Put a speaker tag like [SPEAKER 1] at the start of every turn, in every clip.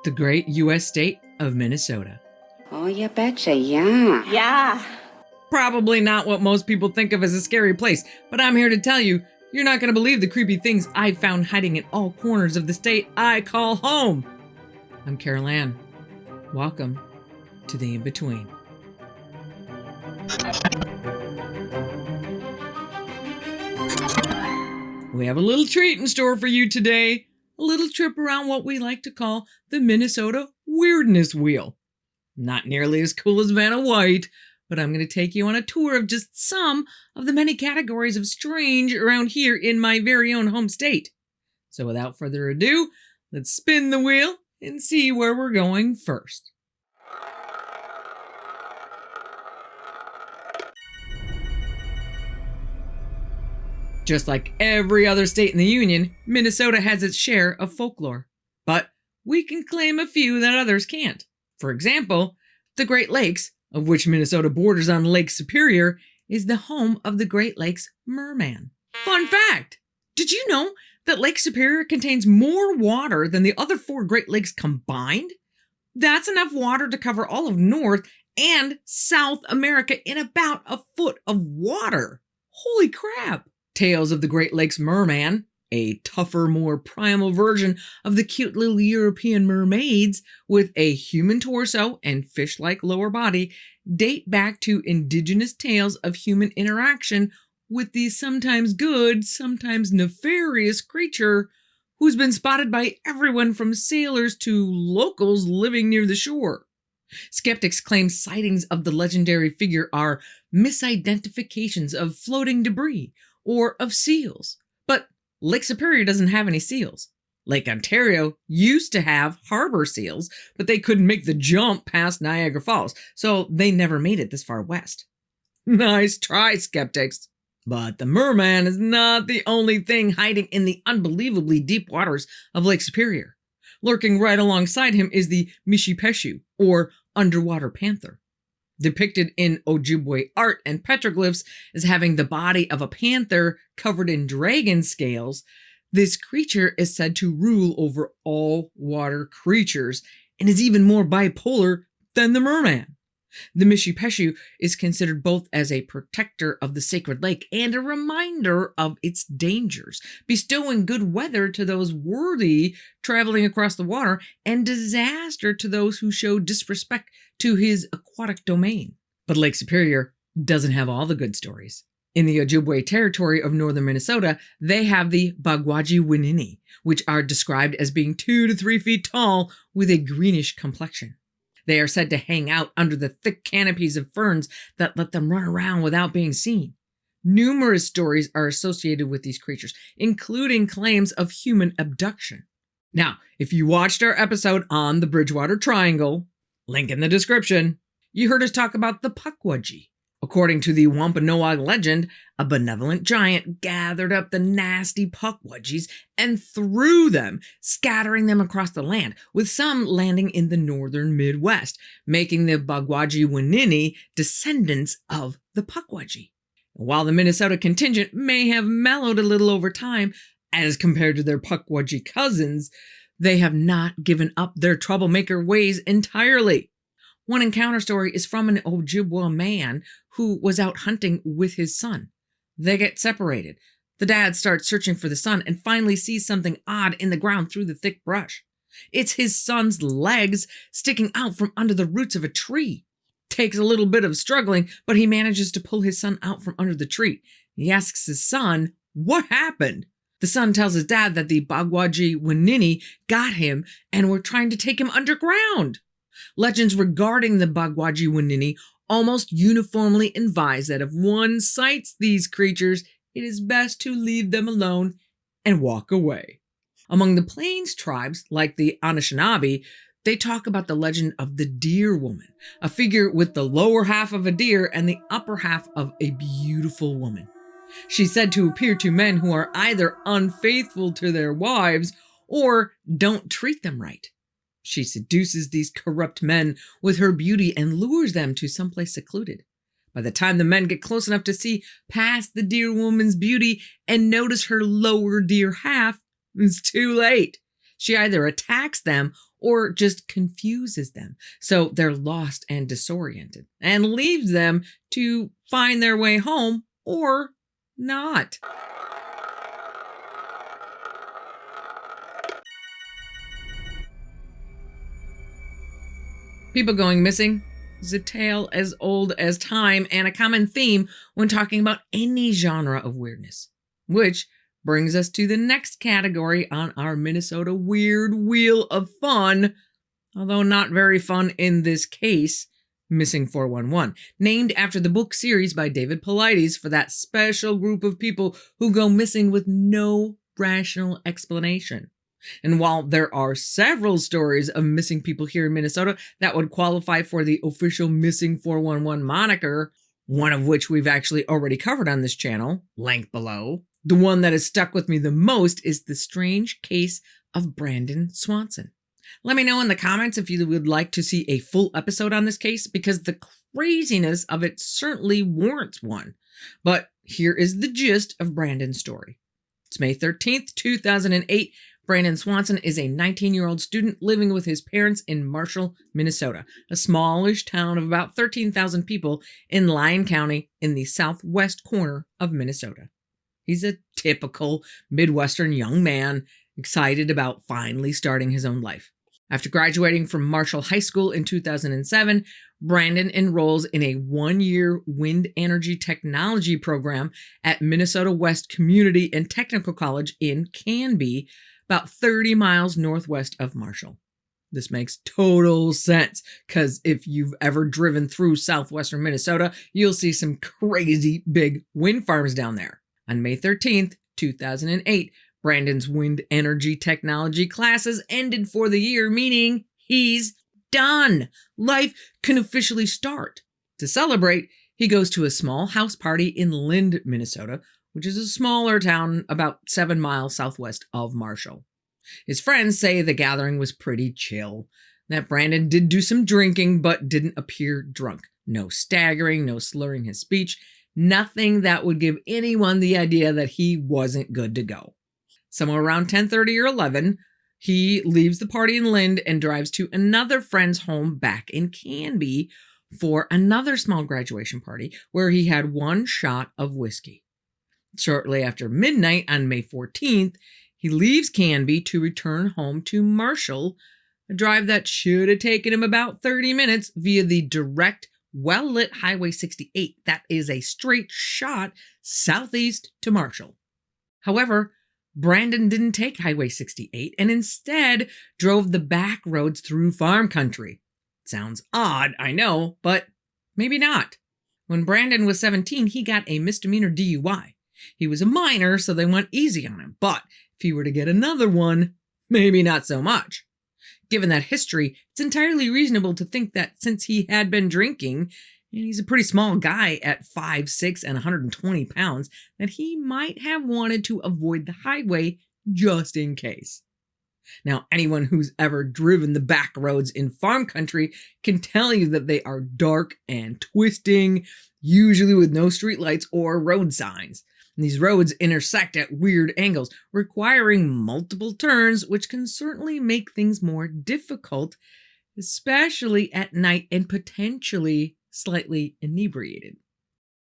[SPEAKER 1] the great U.S. state of Minnesota.
[SPEAKER 2] Oh, you betcha, yeah.
[SPEAKER 3] Yeah.
[SPEAKER 1] Probably not what most people think of as a scary place, but I'm here to tell you, you're not going to believe the creepy things I've found hiding in all corners of the state I call home. I'm Carol Ann. Welcome to the InBetween. We have a little treat in store for you today. A little trip around what we like to call the Minnesota Weirdness Wheel. Not nearly as cool as Vanna White, but I'm going to take you on a tour of just some of the many categories of strange around here in my very own home state. So without further ado, let's spin the wheel and see where we're going first. Just like every other state in the Union, Minnesota has its share of folklore. But we can claim a few that others can't. For example, the Great Lakes, of which Minnesota borders on Lake Superior, is the home of the Great Lakes merman. Fun fact! Did you know that Lake Superior contains more water than the other 4 Great Lakes combined? That's enough water to cover all of North and South America in about a foot of water. Holy crap! Tales of the Great Lakes merman, a tougher, more primal version of the cute little European mermaids with a human torso and fish-like lower body, date back to indigenous tales of human interaction with the sometimes good, sometimes nefarious creature who's been spotted by everyone from sailors to locals living near the shore. Skeptics claim sightings of the legendary figure are misidentifications of floating debris or of seals. But Lake Superior doesn't have any seals. Lake Ontario used to have harbor seals, but they couldn't make the jump past Niagara Falls, so they never made it this far west. Nice try, skeptics. But the merman is not the only thing hiding in the unbelievably deep waters of Lake Superior. Lurking right alongside him is the Mishipeshu, or underwater panther. Depicted in Ojibwe art and petroglyphs as having the body of a panther covered in dragon scales, this creature is said to rule over all water creatures and is even more bipolar than the merman. The Mishipeshu is considered both as a protector of the sacred lake and a reminder of its dangers, bestowing good weather to those worthy traveling across the water and disaster to those who show disrespect to his aquatic domain. But Lake Superior doesn't have all the good stories. In the Ojibwe territory of northern Minnesota, they have the Bagwaji-Winini, which are described as being 2 to 3 feet tall with a greenish complexion. They are said to hang out under the thick canopies of ferns that let them run around without being seen. Numerous stories are associated with these creatures, including claims of human abduction. Now, if you watched our episode on the Bridgewater Triangle, link in the description, you heard us talk about the Pukwudgie. According to the Wampanoag legend, a benevolent giant gathered up the nasty Pukwudgies and threw them, scattering them across the land, with some landing in the northern Midwest, making the Bagwaji-Winini descendants of the Pukwudgie. While the Minnesota contingent may have mellowed a little over time as compared to their Pukwudgie cousins, they have not given up their troublemaker ways entirely. One encounter story is from an Ojibwe man who was out hunting with his son. They get separated. The dad starts searching for the son and finally sees something odd in the ground through the thick brush. It's his son's legs sticking out from under the roots of a tree. Takes a little bit of struggling, but he manages to pull his son out from under the tree. He asks his son, "What happened?" The son tells his dad that the Bagwaji-Winini got him and were trying to take him underground. Legends regarding the Bagwaji-Winini almost uniformly advise that if one sights these creatures, it is best to leave them alone and walk away. Among the Plains tribes, like the Anishinaabe, they talk about the legend of the Deer Woman, a figure with the lower half of a deer and the upper half of a beautiful woman. She's said to appear to men who are either unfaithful to their wives or don't treat them right. She seduces these corrupt men with her beauty and lures them to someplace secluded. By the time the men get close enough to see past the deer woman's beauty and notice her lower deer half, it's too late. She either attacks them or just confuses them so they're lost and disoriented and leaves them to find their way home or not. People going missing is a tale as old as time and a common theme when talking about any genre of weirdness. Which brings us to the next category on our Minnesota Weird Wheel of Fun, although not very fun in this case, Missing 411, named after the book series by David Paulides for that special group of people who go missing with no rational explanation. And while there are several stories of missing people here in Minnesota that would qualify for the official Missing 411 moniker, one of which we've actually already covered on this channel, link below, the one that has stuck with me the most is the strange case of Brandon Swanson. Let me know in the comments if you would like to see a full episode on this case, because the craziness of it certainly warrants one. But here is the gist of Brandon's story. It's May 13th, 2008. Brandon Swanson is a 19-year-old student living with his parents in Marshall, Minnesota, a smallish town of about 13,000 people in Lyon County in the southwest corner of Minnesota. He's a typical Midwestern young man, excited about finally starting his own life. After graduating from Marshall High School in 2007, Brandon enrolls in a one-year wind energy technology program at Minnesota West Community and Technical College in Canby, about 30 miles northwest of Marshall. This makes total sense, because if you've ever driven through southwestern Minnesota, you'll see some crazy big wind farms down there. On May 13th, 2008, Brandon's wind energy technology classes ended for the year, meaning he's done. Life can officially start. To celebrate, he goes to a small house party in Lind, Minnesota, which is a smaller town about 7 miles southwest of Marshall. His friends say the gathering was pretty chill, that Brandon did do some drinking but didn't appear drunk. No staggering, no slurring his speech, nothing that would give anyone the idea that he wasn't good to go. Somewhere around 10:30 or 11, he leaves the party in Lind and drives to another friend's home back in Canby for another small graduation party where he had one shot of whiskey. Shortly after midnight on May 14th, he leaves Canby to return home to Marshall, a drive that should have taken him about 30 minutes via the direct, well-lit Highway 68 that is a straight shot southeast to Marshall. However, Brandon didn't take Highway 68 and instead drove the back roads through farm country. Sounds odd, I know, but maybe not. When Brandon was 17, he got a misdemeanor DUI. He was a minor, so they went easy on him, but if he were to get another one, maybe not so much. Given that history, it's entirely reasonable to think that since he had been drinking, and he's a pretty small guy at 5'6" and 120 pounds, that he might have wanted to avoid the highway just in case. Now, anyone who's ever driven the back roads in farm country can tell you that they are dark and twisting, usually with no streetlights or road signs. And these roads intersect at weird angles, requiring multiple turns, which can certainly make things more difficult, especially at night and potentially slightly inebriated.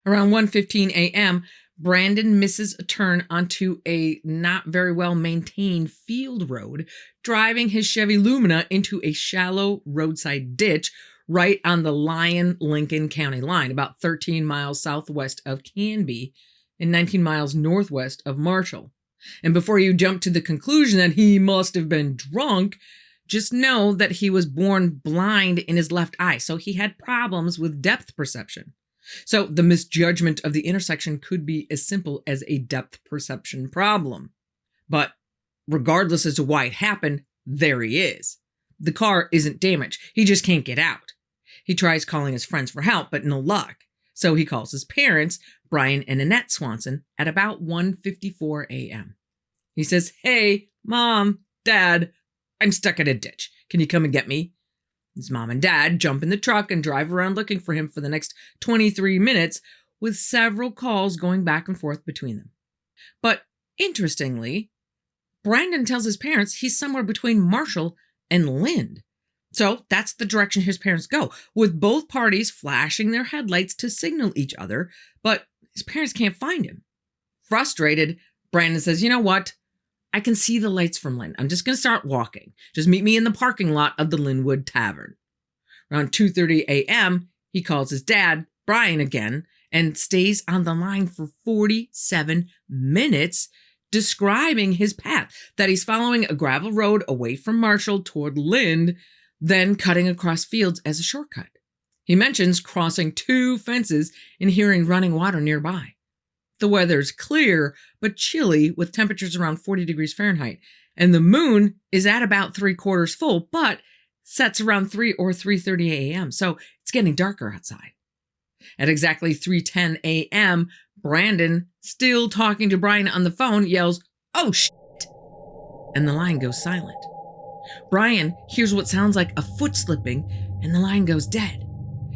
[SPEAKER 1] Around 1:15 a.m., Brandon misses a turn onto a not very well maintained field road, driving his Chevy Lumina into a shallow roadside ditch right on the Lyon-Lincoln County line, about 13 miles southwest of Canby and 19 miles northwest of Marshall. And before you jump to the conclusion that he must have been drunk, just know that he was born blind in his left eye, so he had problems with depth perception. So the misjudgment of the intersection could be as simple as a depth perception problem. But regardless as to why it happened, there he is. The car isn't damaged. He just can't get out. He tries calling his friends for help, but no luck. So he calls his parents, Brian and Annette Swanson, at about 1:54 a.m. He says, "Hey, Mom, Dad, I'm stuck in a ditch. Can you come and get me?" His mom and dad jump in the truck and drive around looking for him for the next 23 minutes, with several calls going back and forth between them. But interestingly, Brandon tells his parents he's somewhere between Marshall and Lind. So that's the direction his parents go, with both parties flashing their headlights to signal each other, but his parents can't find him. Frustrated, Brandon says, "You know what? I can see the lights from Lind. I'm just going to start walking. Just meet me in the parking lot of the Linwood Tavern." Around 2:30 a.m., he calls his dad, Brian, again, and stays on the line for 47 minutes, describing his path, that he's following a gravel road away from Marshall toward Lind, then cutting across fields as a shortcut. He mentions crossing 2 fences and hearing running water nearby. The weather's clear but chilly, with temperatures around 40 degrees Fahrenheit, and the moon is at about 3/4 full, but sets around 3 or 3:30 a.m., so it's getting darker outside. At exactly 3:10 a.m., Brandon, still talking to Brian on the phone, yells, "Oh, shit!" and the line goes silent. Brian hears what sounds like a foot slipping, and the line goes dead.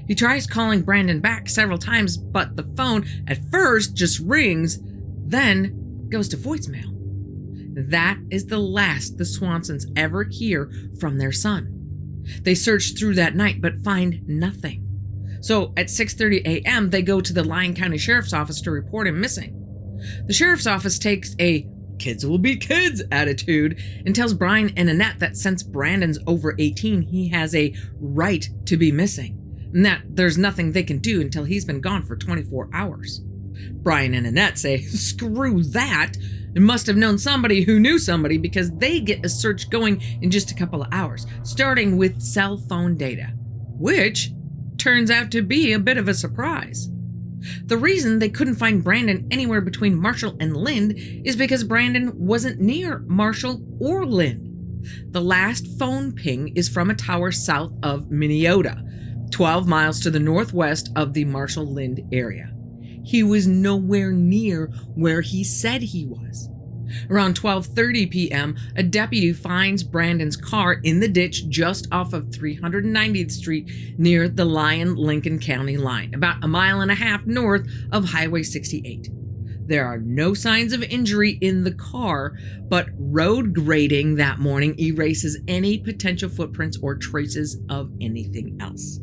[SPEAKER 1] He tries calling Brandon back several times, but the phone at first just rings, then goes to voicemail. That is the last the Swansons ever hear from their son. They search through that night, but find nothing. So at 6:30 a.m., they go to the Lyon County Sheriff's Office to report him missing. The Sheriff's Office takes a kids will be kids attitude and tells Brian and Annette that since Brandon's over 18, he has a right to be missing, and that there's nothing they can do until he's been gone for 24 hours. Brian and Annette say, "Screw that," and must have known somebody who knew somebody, because they get a search going in just a couple of hours, starting with cell phone data, which turns out to be a bit of a surprise. The reason they couldn't find Brandon anywhere between Marshall and Lind is because Brandon wasn't near Marshall or Lind. The last phone ping is from a tower south of Minneota, 12 miles to the northwest of the Marshall-Lind area. He was nowhere near where he said he was. Around 12:30 p.m., a deputy finds Brandon's car in the ditch just off of 390th Street near the Lyon-Lincoln County line, about a mile and a half north of Highway 68. There are no signs of injury in the car, but road grading that morning erases any potential footprints or traces of anything else.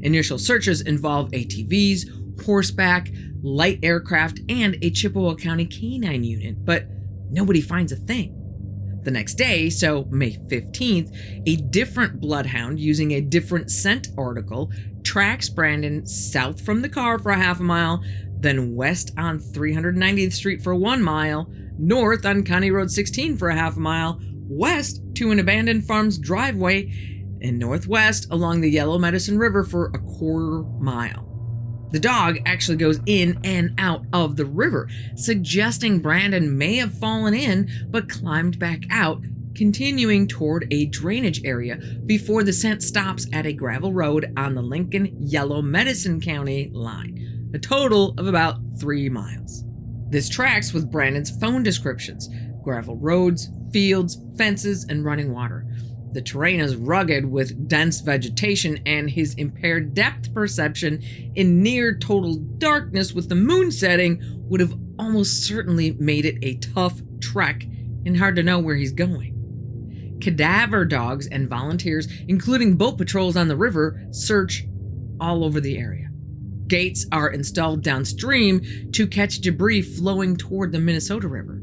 [SPEAKER 1] Initial searches involve ATVs, horseback, light aircraft, and a Chippewa County canine unit, but nobody finds a thing. The next day, so May 15th, a different bloodhound using a different scent article tracks Brandon south from the car for a half a mile, then west on 390th Street for 1 mile, north on County Road 16 for a half a mile, west to an abandoned farm's driveway, and northwest along the Yellow Medicine River for a 1/4 mile. The dog actually goes in and out of the river, suggesting Brandon may have fallen in but climbed back out, continuing toward a drainage area before the scent stops at a gravel road on the Lincoln-Yellow Medicine County line, a total of about 3 miles. This tracks with Brandon's phone descriptions: gravel roads, fields, fences, and running water. The terrain is rugged with dense vegetation, and his impaired depth perception in near total darkness with the moon setting would have almost certainly made it a tough trek and hard to know where he's going. Cadaver dogs and volunteers, including boat patrols on the river, search all over the area. Gates are installed downstream to catch debris flowing toward the Minnesota River.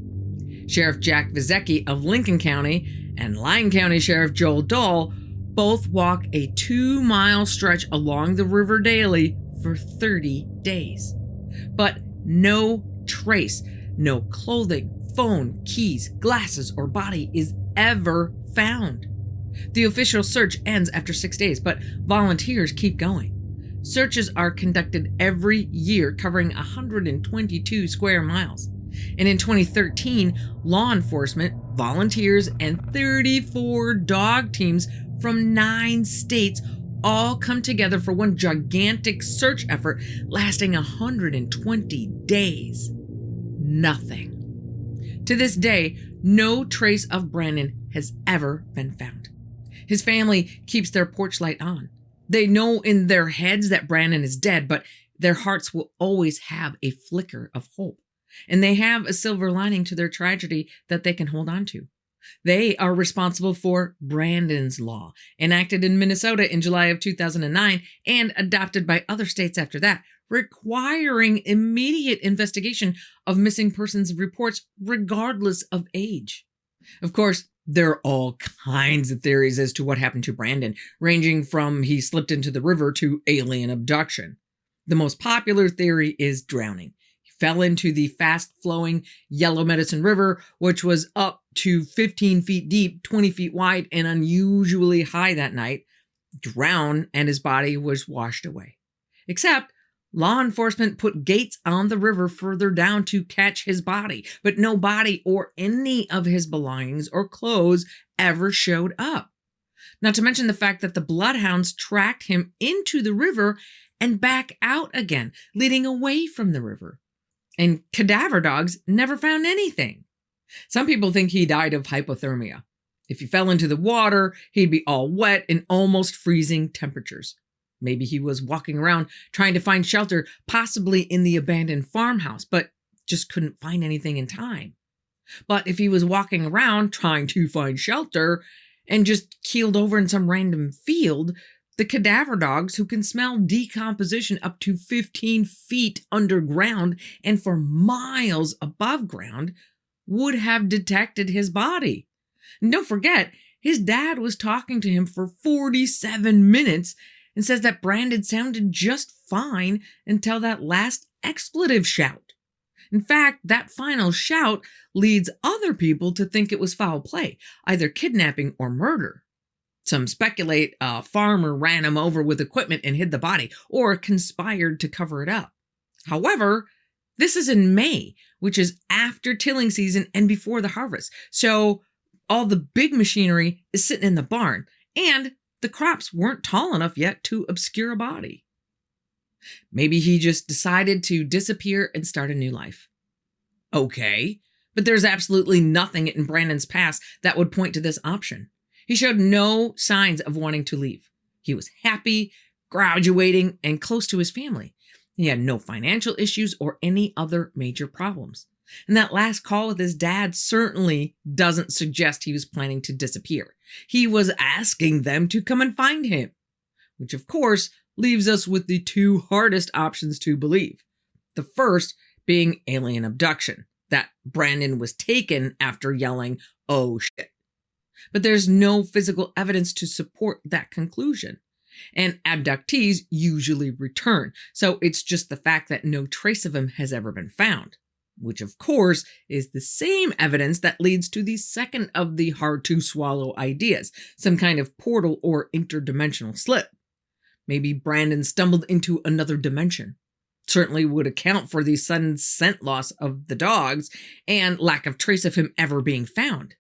[SPEAKER 1] Sheriff Jack Vizecki of Lincoln County and Lyon County Sheriff Joel Dahl both walk a 2-mile stretch along the river daily for 30 days. But no trace, no clothing, phone, keys, glasses, or body is ever found. The official search ends after 6 days, but volunteers keep going. Searches are conducted every year, covering 122 square miles. And in 2013, law enforcement, volunteers, and 34 dog teams from 9 states all come together for one gigantic search effort lasting 120 days. Nothing. To this day, no trace of Brandon has ever been found. His family keeps their porch light on. They know in their heads that Brandon is dead, but their hearts will always have a flicker of hope. And they have a silver lining to their tragedy that they can hold on to. They are responsible for Brandon's Law, enacted in Minnesota in July of 2009 and adopted by other states after that, requiring immediate investigation of missing persons reports regardless of age. Of course, there are all kinds of theories as to what happened to Brandon, ranging from he slipped into the river to alien abduction. The most popular theory is drowning. He fell into the fast-flowing Yellow Medicine River, which was up to 15 feet deep, 20 feet wide, and unusually high that night, drowned, and his body was washed away. Except, law enforcement put gates on the river further down to catch his body, but no body or any of his belongings or clothes ever showed up. Not to mention the fact that the bloodhounds tracked him into the river and back out again, leading away from the river. And cadaver dogs never found anything. Some people think he died of hypothermia. If he fell into the water, he'd be all wet and almost freezing temperatures. Maybe he was walking around trying to find shelter, possibly in the abandoned farmhouse, but just couldn't find anything in time. But if he was walking around trying to find shelter and just keeled over in some random field, the cadaver dogs, who can smell decomposition up to 15 feet underground and for miles above ground, would have detected his body. And don't forget, his dad was talking to him for 47 minutes and says that Brandon sounded just fine until that last expletive shout. In fact, that final shout leads other people to think it was foul play, either kidnapping or murder. Some speculate a farmer ran him over with equipment and hid the body, or conspired to cover it up. However, this is in May, which is after tilling season and before the harvest, so all the big machinery is sitting in the barn, and the crops weren't tall enough yet to obscure a body. Maybe he just decided to disappear and start a new life. Okay, but there's absolutely nothing in Brandon's past that would point to this option. He showed no signs of wanting to leave. He was happy, graduating, and close to his family. He had no financial issues or any other major problems. And that last call with his dad certainly doesn't suggest he was planning to disappear. He was asking them to come and find him, which of course leaves us with the two hardest options to believe. The first being alien abduction, that Brandon was taken after yelling, "Oh shit." But there's no physical evidence to support that conclusion. And abductees usually return, so it's just the fact that no trace of him has ever been found. Which of course is the same evidence that leads to the second of the hard-to-swallow ideas, some kind of portal or interdimensional slip. Maybe Brandon stumbled into another dimension. Certainly would account for the sudden scent loss of the dogs and lack of trace of him ever being found.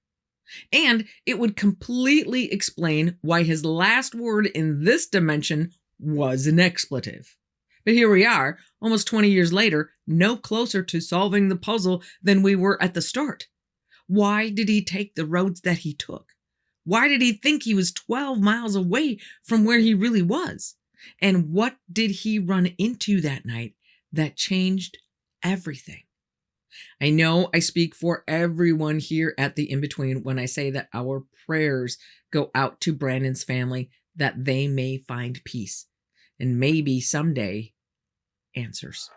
[SPEAKER 1] And it would completely explain why his last word in this dimension was an expletive. But here we are, almost 20 years later, no closer to solving the puzzle than we were at the start. Why did he take the roads that he took? Why did he think he was 12 miles away from where he really was? And what did he run into that night that changed everything? I know I speak for everyone here at the InBetween when I say that our prayers go out to Brandon's family that they may find peace and maybe someday answers.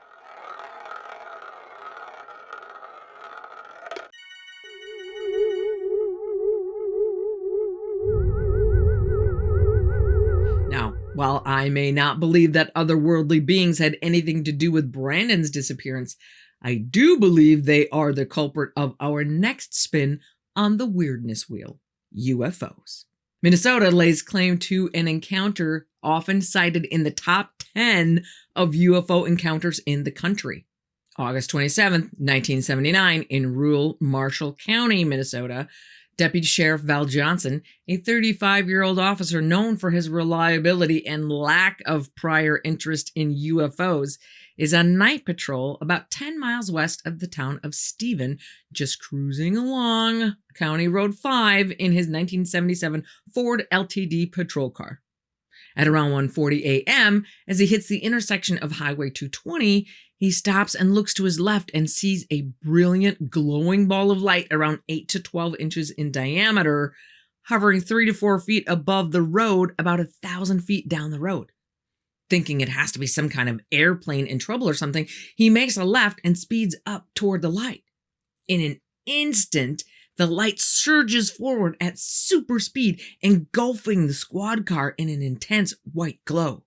[SPEAKER 1] Now, while I may not believe that otherworldly beings had anything to do with Brandon's disappearance, I do believe they are the culprit of our next spin on the Weirdness Wheel, UFOs. Minnesota lays claim to an encounter often cited in the top 10 of UFO encounters in the country. August 27, 1979, in rural Marshall County, Minnesota, Deputy Sheriff Val Johnson, a 35-year-old officer known for his reliability and lack of prior interest in UFOs, is on night patrol about 10 miles west of the town of Stephen, just cruising along County Road 5 in his 1977 Ford LTD patrol car. At around 1:40 a.m., as he hits the intersection of Highway 220, he stops and looks to his left and sees a brilliant glowing ball of light around 8 to 12 inches in diameter, hovering 3 to 4 feet above the road about 1,000 feet down the road. Thinking it has to be some kind of airplane in trouble or something, he makes a left and speeds up toward the light. In an instant, the light surges forward at super speed, engulfing the squad car in an intense white glow.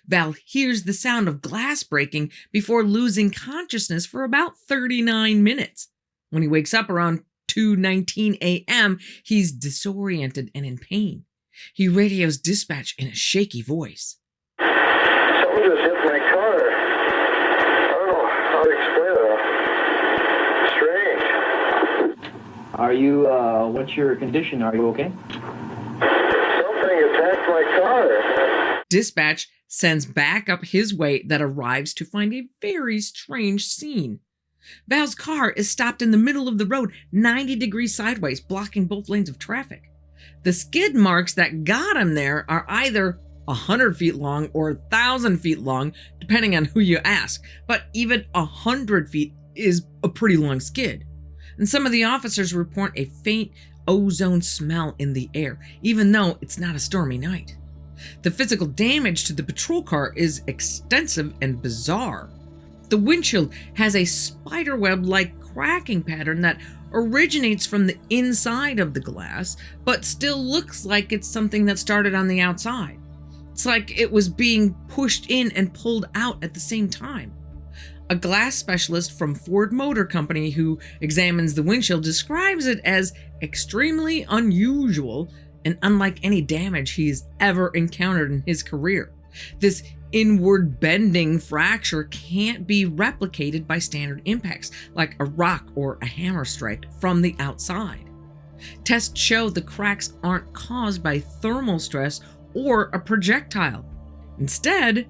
[SPEAKER 1] Val hears the sound of glass breaking before losing consciousness for about 39 minutes. When he wakes up around 2:19 a.m., he's disoriented and in pain. He radios dispatch in a shaky voice.
[SPEAKER 3] Something just hit my car. I don't know how to explain it. Strange.
[SPEAKER 4] Are you, what's your condition? Are you okay?
[SPEAKER 3] Something attacked my car.
[SPEAKER 1] Dispatch sends backup his way that arrives to find a very strange scene. Val's car is stopped in the middle of the road, 90 degrees sideways, blocking both lanes of traffic. The skid marks that got him there are either 100 feet long or 1,000 feet long, depending on who you ask, but even 100 feet is a pretty long skid. And some of the officers report a faint ozone smell in the air, even though it's not a stormy night. The physical damage to the patrol car is extensive and bizarre. The windshield has a spiderweb-like cracking pattern that originates from the inside of the glass, but still looks like it's something that started on the outside. It's like it was being pushed in and pulled out at the same time. A glass specialist from Ford Motor Company who examines the windshield describes it as extremely unusual and unlike any damage he's ever encountered in his career. This inward bending fracture can't be replicated by standard impacts like a rock or a hammer strike from the outside. Tests show the cracks aren't caused by thermal stress or a projectile. Instead,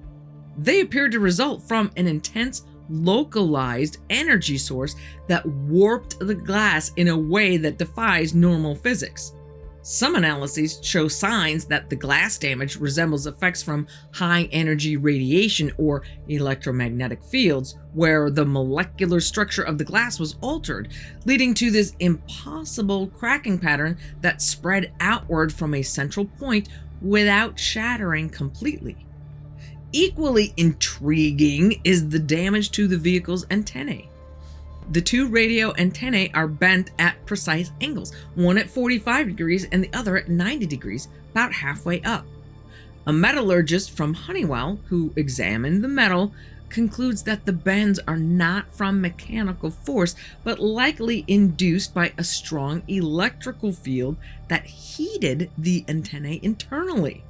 [SPEAKER 1] they appear to result from an intense, localized energy source that warped the glass in a way that defies normal physics. Some analyses show signs that the glass damage resembles effects from high-energy radiation or electromagnetic fields, where the molecular structure of the glass was altered, leading to this impossible cracking pattern that spread outward from a central point without shattering completely. Equally intriguing is the damage to the vehicle's antennae. The two radio antennae are bent at precise angles, one at 45 degrees and the other at 90 degrees, about halfway up. A metallurgist from Honeywell, who examined the metal, concludes that the bends are not from mechanical force, but likely induced by a strong electrical field that heated the antennae internally.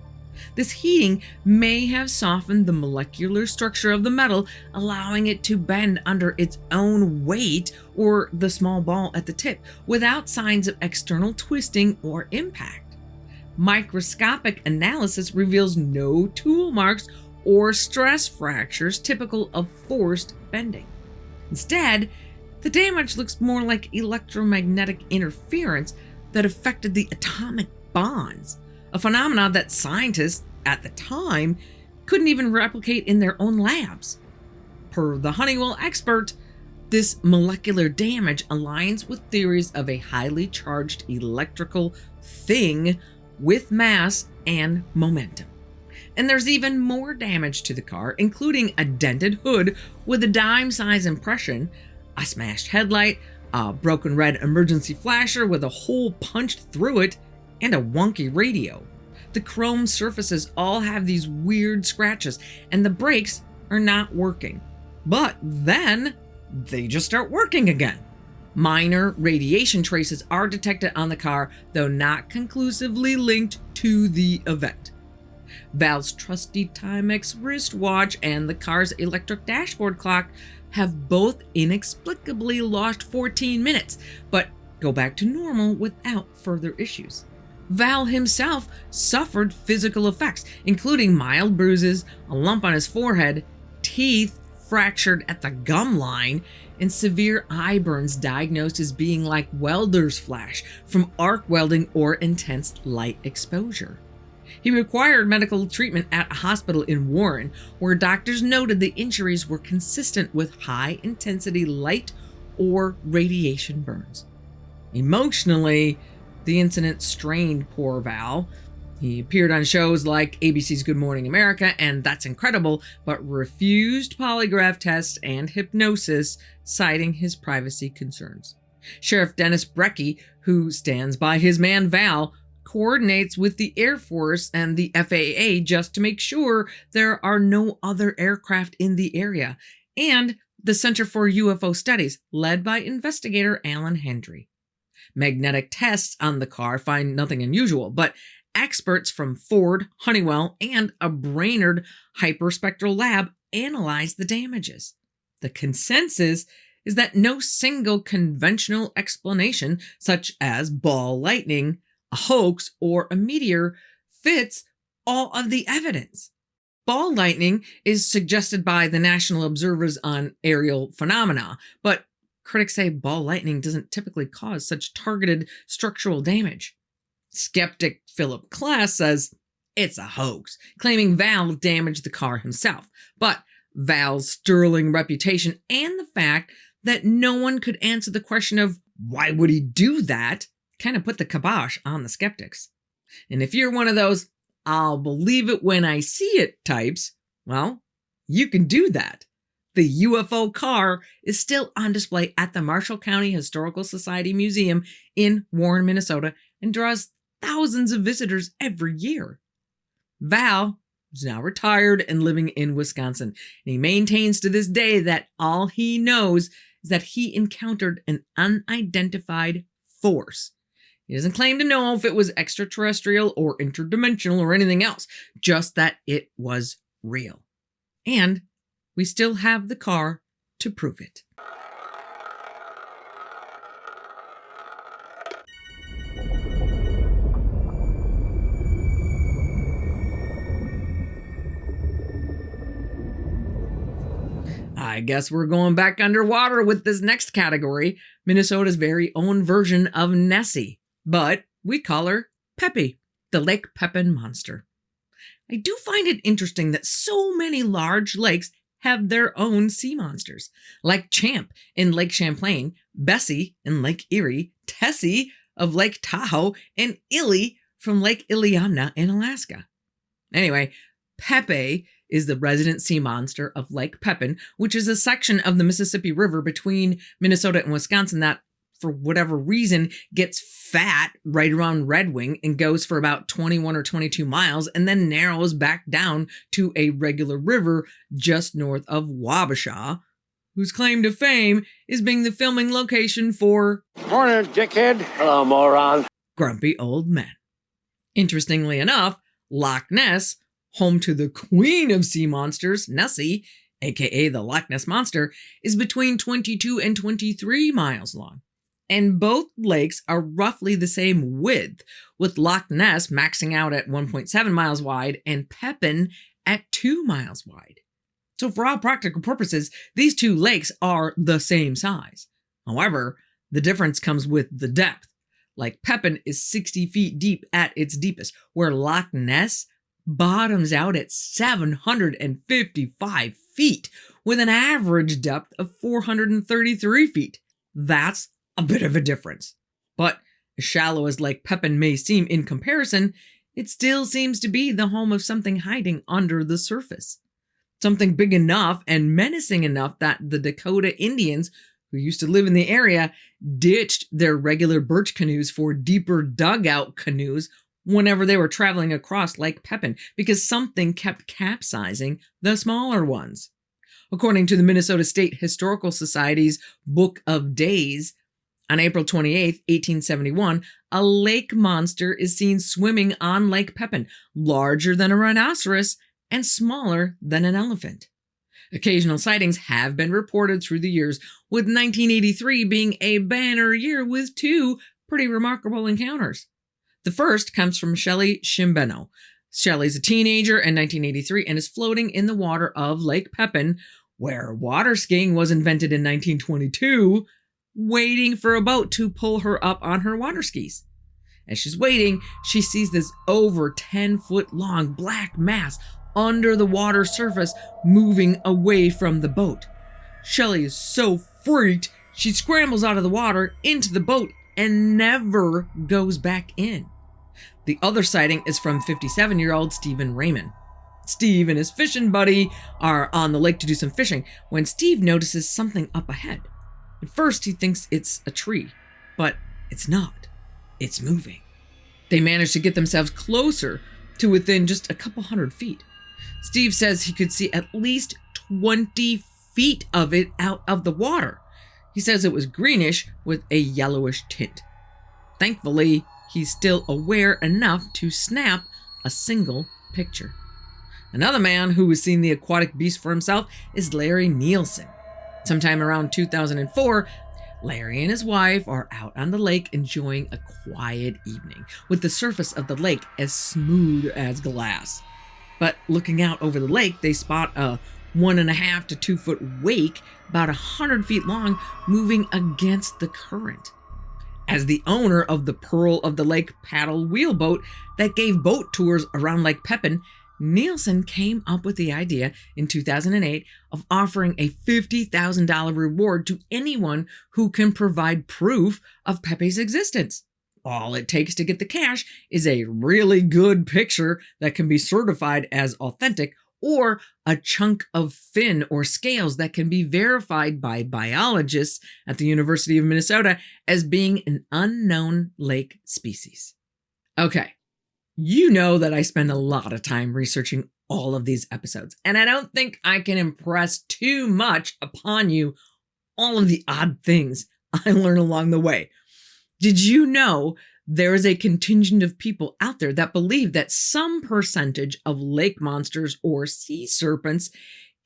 [SPEAKER 1] This heating may have softened the molecular structure of the metal, allowing it to bend under its own weight or the small ball at the tip, without signs of external twisting or impact. Microscopic analysis reveals no tool marks or stress fractures typical of forced bending. Instead, the damage looks more like electromagnetic interference that affected the atomic bonds, a phenomenon that scientists at the time couldn't even replicate in their own labs. Per the Honeywell expert, this molecular damage aligns with theories of a highly charged electrical thing with mass and momentum. And there's even more damage to the car, including a dented hood with a dime-size impression, a smashed headlight, a broken red emergency flasher with a hole punched through it, and a wonky radio. The chrome surfaces all have these weird scratches, and the brakes are not working. But then, they just start working again. Minor radiation traces are detected on the car, though not conclusively linked to the event. Val's trusty Timex wristwatch and the car's electric dashboard clock have both inexplicably lost 14 minutes, but go back to normal without further issues. Val himself suffered physical effects, including mild bruises, a lump on his forehead, teeth fractured at the gum line, and severe eye burns diagnosed as being like welder's flash from arc welding or intense light exposure. He required medical treatment at a hospital in Warren, where doctors noted the injuries were consistent with high-intensity light or radiation burns. Emotionally, the incident strained poor Val. He appeared on shows like ABC's Good Morning America and That's Incredible, but refused polygraph tests and hypnosis, citing his privacy concerns. Sheriff Dennis Brecky, who stands by his man Val, coordinates with the Air Force and the FAA just to make sure there are no other aircraft in the area, and the Center for UFO Studies, led by investigator Alan Hendry. Magnetic tests on the car find nothing unusual, but experts from Ford, Honeywell, and a Brainerd hyperspectral lab analyzed the damages. The consensus is that no single conventional explanation, such as ball lightning, a hoax, or a meteor, fits all of the evidence. Ball lightning is suggested by the National Observers on Aerial Phenomena, but critics say ball lightning doesn't typically cause such targeted structural damage. Skeptic Philip Klass says it's a hoax, claiming Val damaged the car himself. But Val's sterling reputation and the fact that no one could answer the question of why would he do that kind of put the kibosh on the skeptics. And if you're one of those I'll believe it when I see it types, well, you can do that. The UFO car is still on display at the Marshall County Historical Society Museum in Warren, Minnesota, and draws thousands of visitors every year. Val is now retired and living in Wisconsin, and he maintains to this day that all he knows is that he encountered an unidentified force. He doesn't claim to know if it was extraterrestrial or interdimensional or anything else, just that it was real. And we still have the car to prove it. I guess we're going back underwater with this next category, Minnesota's very own version of Nessie. But we call her Peppy, the Lake Pepin monster. I do find it interesting that so many large lakes have their own sea monsters, like Champ in Lake Champlain, Bessie in Lake Erie, Tessie of Lake Tahoe, and Illy from Lake Iliamna in Alaska. Anyway, Pepe is the resident sea monster of Lake Pepin, which is a section of the Mississippi River between Minnesota and Wisconsin that, for whatever reason, gets fat right around Red Wing and goes for about 21 or 22 miles and then narrows back down to a regular river just north of Wabasha, whose claim to fame is being the filming location for
[SPEAKER 3] Morning, dickhead. Hello, moron.
[SPEAKER 1] Grumpy Old Men. Interestingly enough, Loch Ness, home to the queen of sea monsters, Nessie, aka the Loch Ness Monster, is between 22 and 23 miles long. And both lakes are roughly the same width, with Loch Ness maxing out at 1.7 miles wide and Pepin at 2 miles wide. So for all practical purposes, these two lakes are the same size. However, the difference comes with the depth. Lake Pepin is 60 feet deep at its deepest, where Loch Ness bottoms out at 755 feet, with an average depth of 433 feet. That's a bit of a difference. But as shallow as Lake Pepin may seem in comparison, it still seems to be the home of something hiding under the surface. Something big enough and menacing enough that the Dakota Indians, who used to live in the area, ditched their regular birch canoes for deeper dugout canoes whenever they were traveling across Lake Pepin, because something kept capsizing the smaller ones. According to the Minnesota State Historical Society's Book of Days, on April 28, 1871, a lake monster is seen swimming on Lake Pepin, larger than a rhinoceros and smaller than an elephant. Occasional sightings have been reported through the years, with 1983 being a banner year with two pretty remarkable encounters. The first comes from Shelley Shimbeno. Shelley's a teenager in 1983 and is floating in the water of Lake Pepin, where water skiing was invented in 1922, waiting for a boat to pull her up on her water skis. As she's waiting, she sees this over 10-foot long black mass under the water surface moving away from the boat. Shelley is so freaked, she scrambles out of the water into the boat and never goes back in. The other sighting is from 57-year-old Stephen Raymond. Steve and his fishing buddy are on the lake to do some fishing when Steve notices something up ahead. At first, he thinks it's a tree, but it's not. It's moving. They manage to get themselves closer to within just a couple hundred feet. Steve says he could see at least 20 feet of it out of the water. He says it was greenish with a yellowish tint. Thankfully, he's still aware enough to snap a single picture. Another man who has seen the aquatic beast for himself is Larry Nielsen. Sometime around 2004, Larry and his wife are out on the lake enjoying a quiet evening, with the surface of the lake as smooth as glass. But looking out over the lake, they spot a 1.5 to 2 foot wake about 100 feet long moving against the current. As the owner of the Pearl of the Lake paddle wheelboat that gave boat tours around Lake Pepin, Nielsen came up with the idea in 2008 of offering a $50,000 reward to anyone who can provide proof of Pepe's existence. All it takes to get the cash is a really good picture that can be certified as authentic, or a chunk of fin or scales that can be verified by biologists at the University of Minnesota as being an unknown lake species. Okay. You know that I spend a lot of time researching all of these episodes, and I don't think I can impress too much upon you all of the odd things I learn along the way. Did you know there is a contingent of people out there that believe that some percentage of lake monsters or sea serpents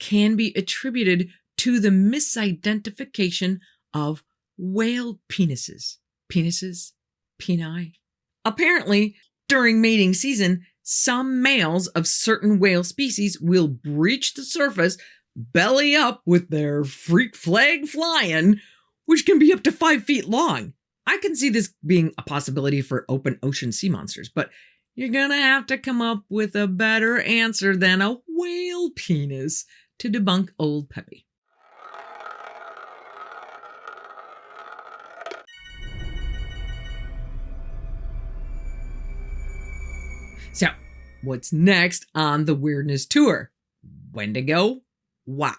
[SPEAKER 1] can be attributed to the misidentification of whale penises? Penises? Peni? Apparently, during mating season, some males of certain whale species will breach the surface, belly up with their freak flag flying, which can be up to 5 feet long. I can see this being a possibility for open ocean sea monsters, but you're gonna have to come up with a better answer than a whale penis to debunk old Pepe. So, what's next on the Weirdness Tour? Wendigo? Wow,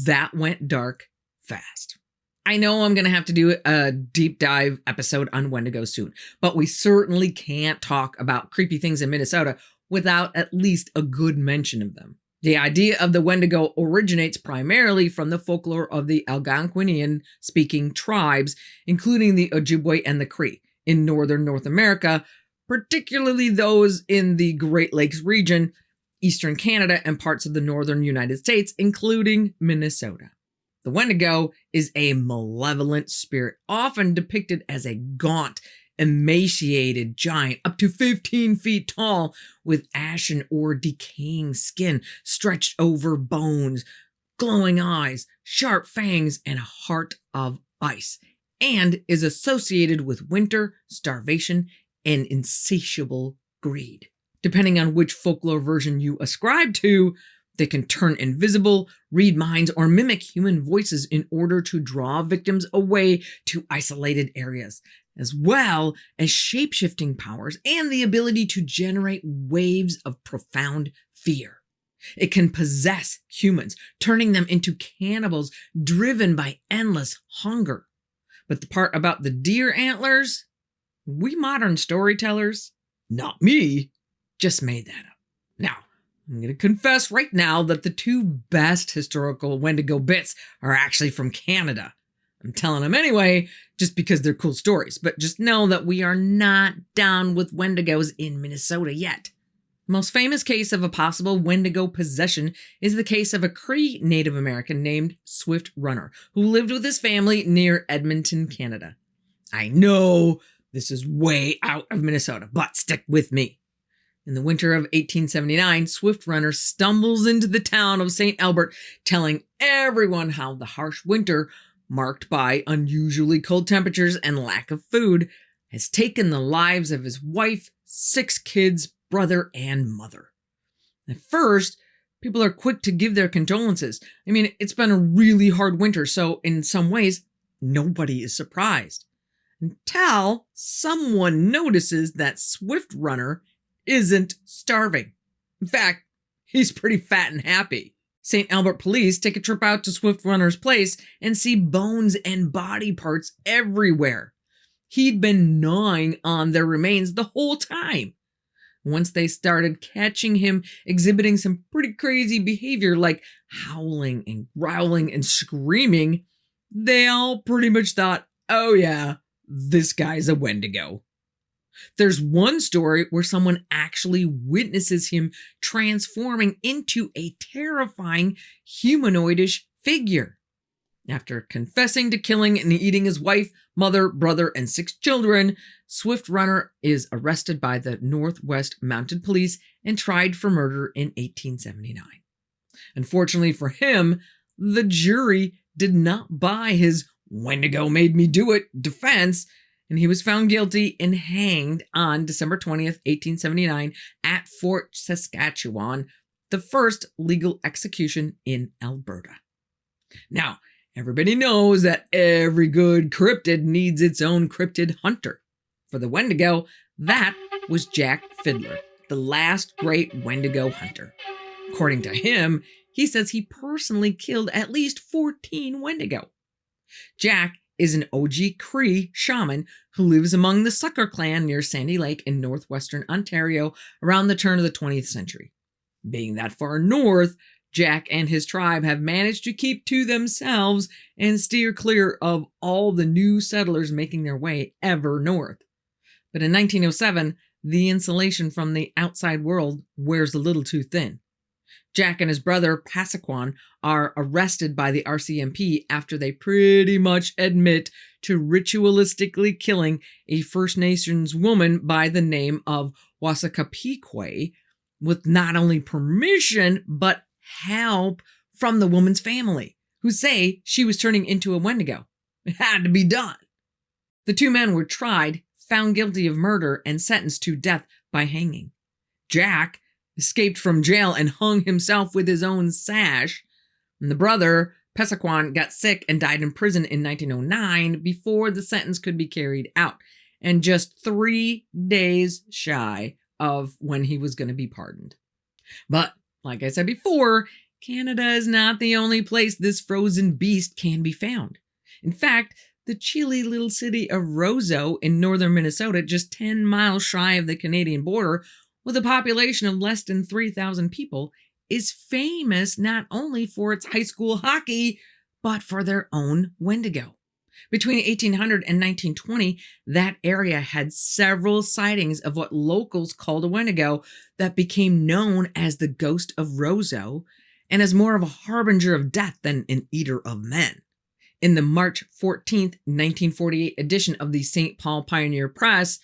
[SPEAKER 1] that went dark fast. I know I'm going to have to do a deep dive episode on Wendigo soon, but we certainly can't talk about creepy things in Minnesota without at least a good mention of them. The idea of the Wendigo originates primarily from the folklore of the Algonquinian-speaking tribes, including the Ojibwe and the Cree, in northern North America, particularly those in the Great Lakes region, eastern Canada, and parts of the northern United States, including Minnesota. The Wendigo is a malevolent spirit, often depicted as a gaunt, emaciated giant up to 15 feet tall, with ashen or decaying skin stretched over bones, glowing eyes, sharp fangs, and a heart of ice, and is associated with winter, starvation, and insatiable greed. Depending on which folklore version you ascribe to, they can turn invisible, read minds, or mimic human voices in order to draw victims away to isolated areas, as well as shape-shifting powers and the ability to generate waves of profound fear. It can possess humans, turning them into cannibals driven by endless hunger. But the part about the deer antlers, we modern storytellers, not me, just made that up. Now, I'm going to confess right now that the two best historical Wendigo bits are actually from Canada. I'm telling them anyway, just because they're cool stories, but just know that we are not down with Wendigos in Minnesota yet. The most famous case of a possible Wendigo possession is the case of a Cree Native American named Swift Runner, who lived with his family near Edmonton, Canada. I know this is way out of Minnesota, but stick with me. In the winter of 1879, Swift Runner stumbles into the town of St. Albert, telling everyone how the harsh winter, marked by unusually cold temperatures and lack of food, has taken the lives of his wife, 6 kids, brother, and mother. At first, people are quick to give their condolences. I mean, it's been a really hard winter, so in some ways, nobody is surprised. Until someone notices that Swift Runner isn't starving. In fact, he's pretty fat and happy. St. Albert police take a trip out to Swift Runner's place and see bones and body parts everywhere. He'd been gnawing on their remains the whole time. Once they started catching him exhibiting some pretty crazy behavior like howling and growling and screaming, they all pretty much thought, oh yeah, this guy's a Wendigo. There's one story where someone actually witnesses him transforming into a terrifying humanoidish figure. After confessing to killing and eating his wife, mother, brother, and 6 children, Swift Runner is arrested by the Northwest Mounted Police and tried for murder in 1879. Unfortunately for him, the jury did not buy his "Wendigo made me do it" defense, and he was found guilty and hanged on December 20th, 1879 at Fort Saskatchewan, the first legal execution in Alberta. Now, everybody knows that every good cryptid needs its own cryptid hunter. For the Wendigo, that was Jack Fiddler, the last great Wendigo hunter. According to him, he says he personally killed at least 14 Wendigo. Jack is an OG Cree shaman who lives among the Sucker clan near Sandy Lake in northwestern Ontario around the turn of the 20th century. Being that far north, Jack and his tribe have managed to keep to themselves and steer clear of all the new settlers making their way ever north. But in 1907, the insulation from the outside world wears a little too thin. Jack and his brother, Passaquan, are arrested by the RCMP after they pretty much admit to ritualistically killing a First Nations woman by the name of Wasakapiqua with not only permission, but help from the woman's family, who say she was turning into a Wendigo. It had to be done. The 2 men were tried, found guilty of murder, and sentenced to death by hanging. Jack escaped from jail and hung himself with his own sash. And the brother, Passaquan, got sick and died in prison in 1909 before the sentence could be carried out, and just 3 days shy of when he was going to be pardoned. But like I said before, Canada is not the only place this frozen beast can be found. In fact, the chilly little city of Roseau in northern Minnesota, just 10 miles shy of the Canadian border, with a population of less than 3,000 people, is famous not only for its high school hockey, but for their own Wendigo. Between 1800 and 1920, that area had several sightings of what locals called a Wendigo that became known as the Ghost of Roseau, and as more of a harbinger of death than an eater of men. In the March 14th, 1948 edition of the St. Paul Pioneer Press,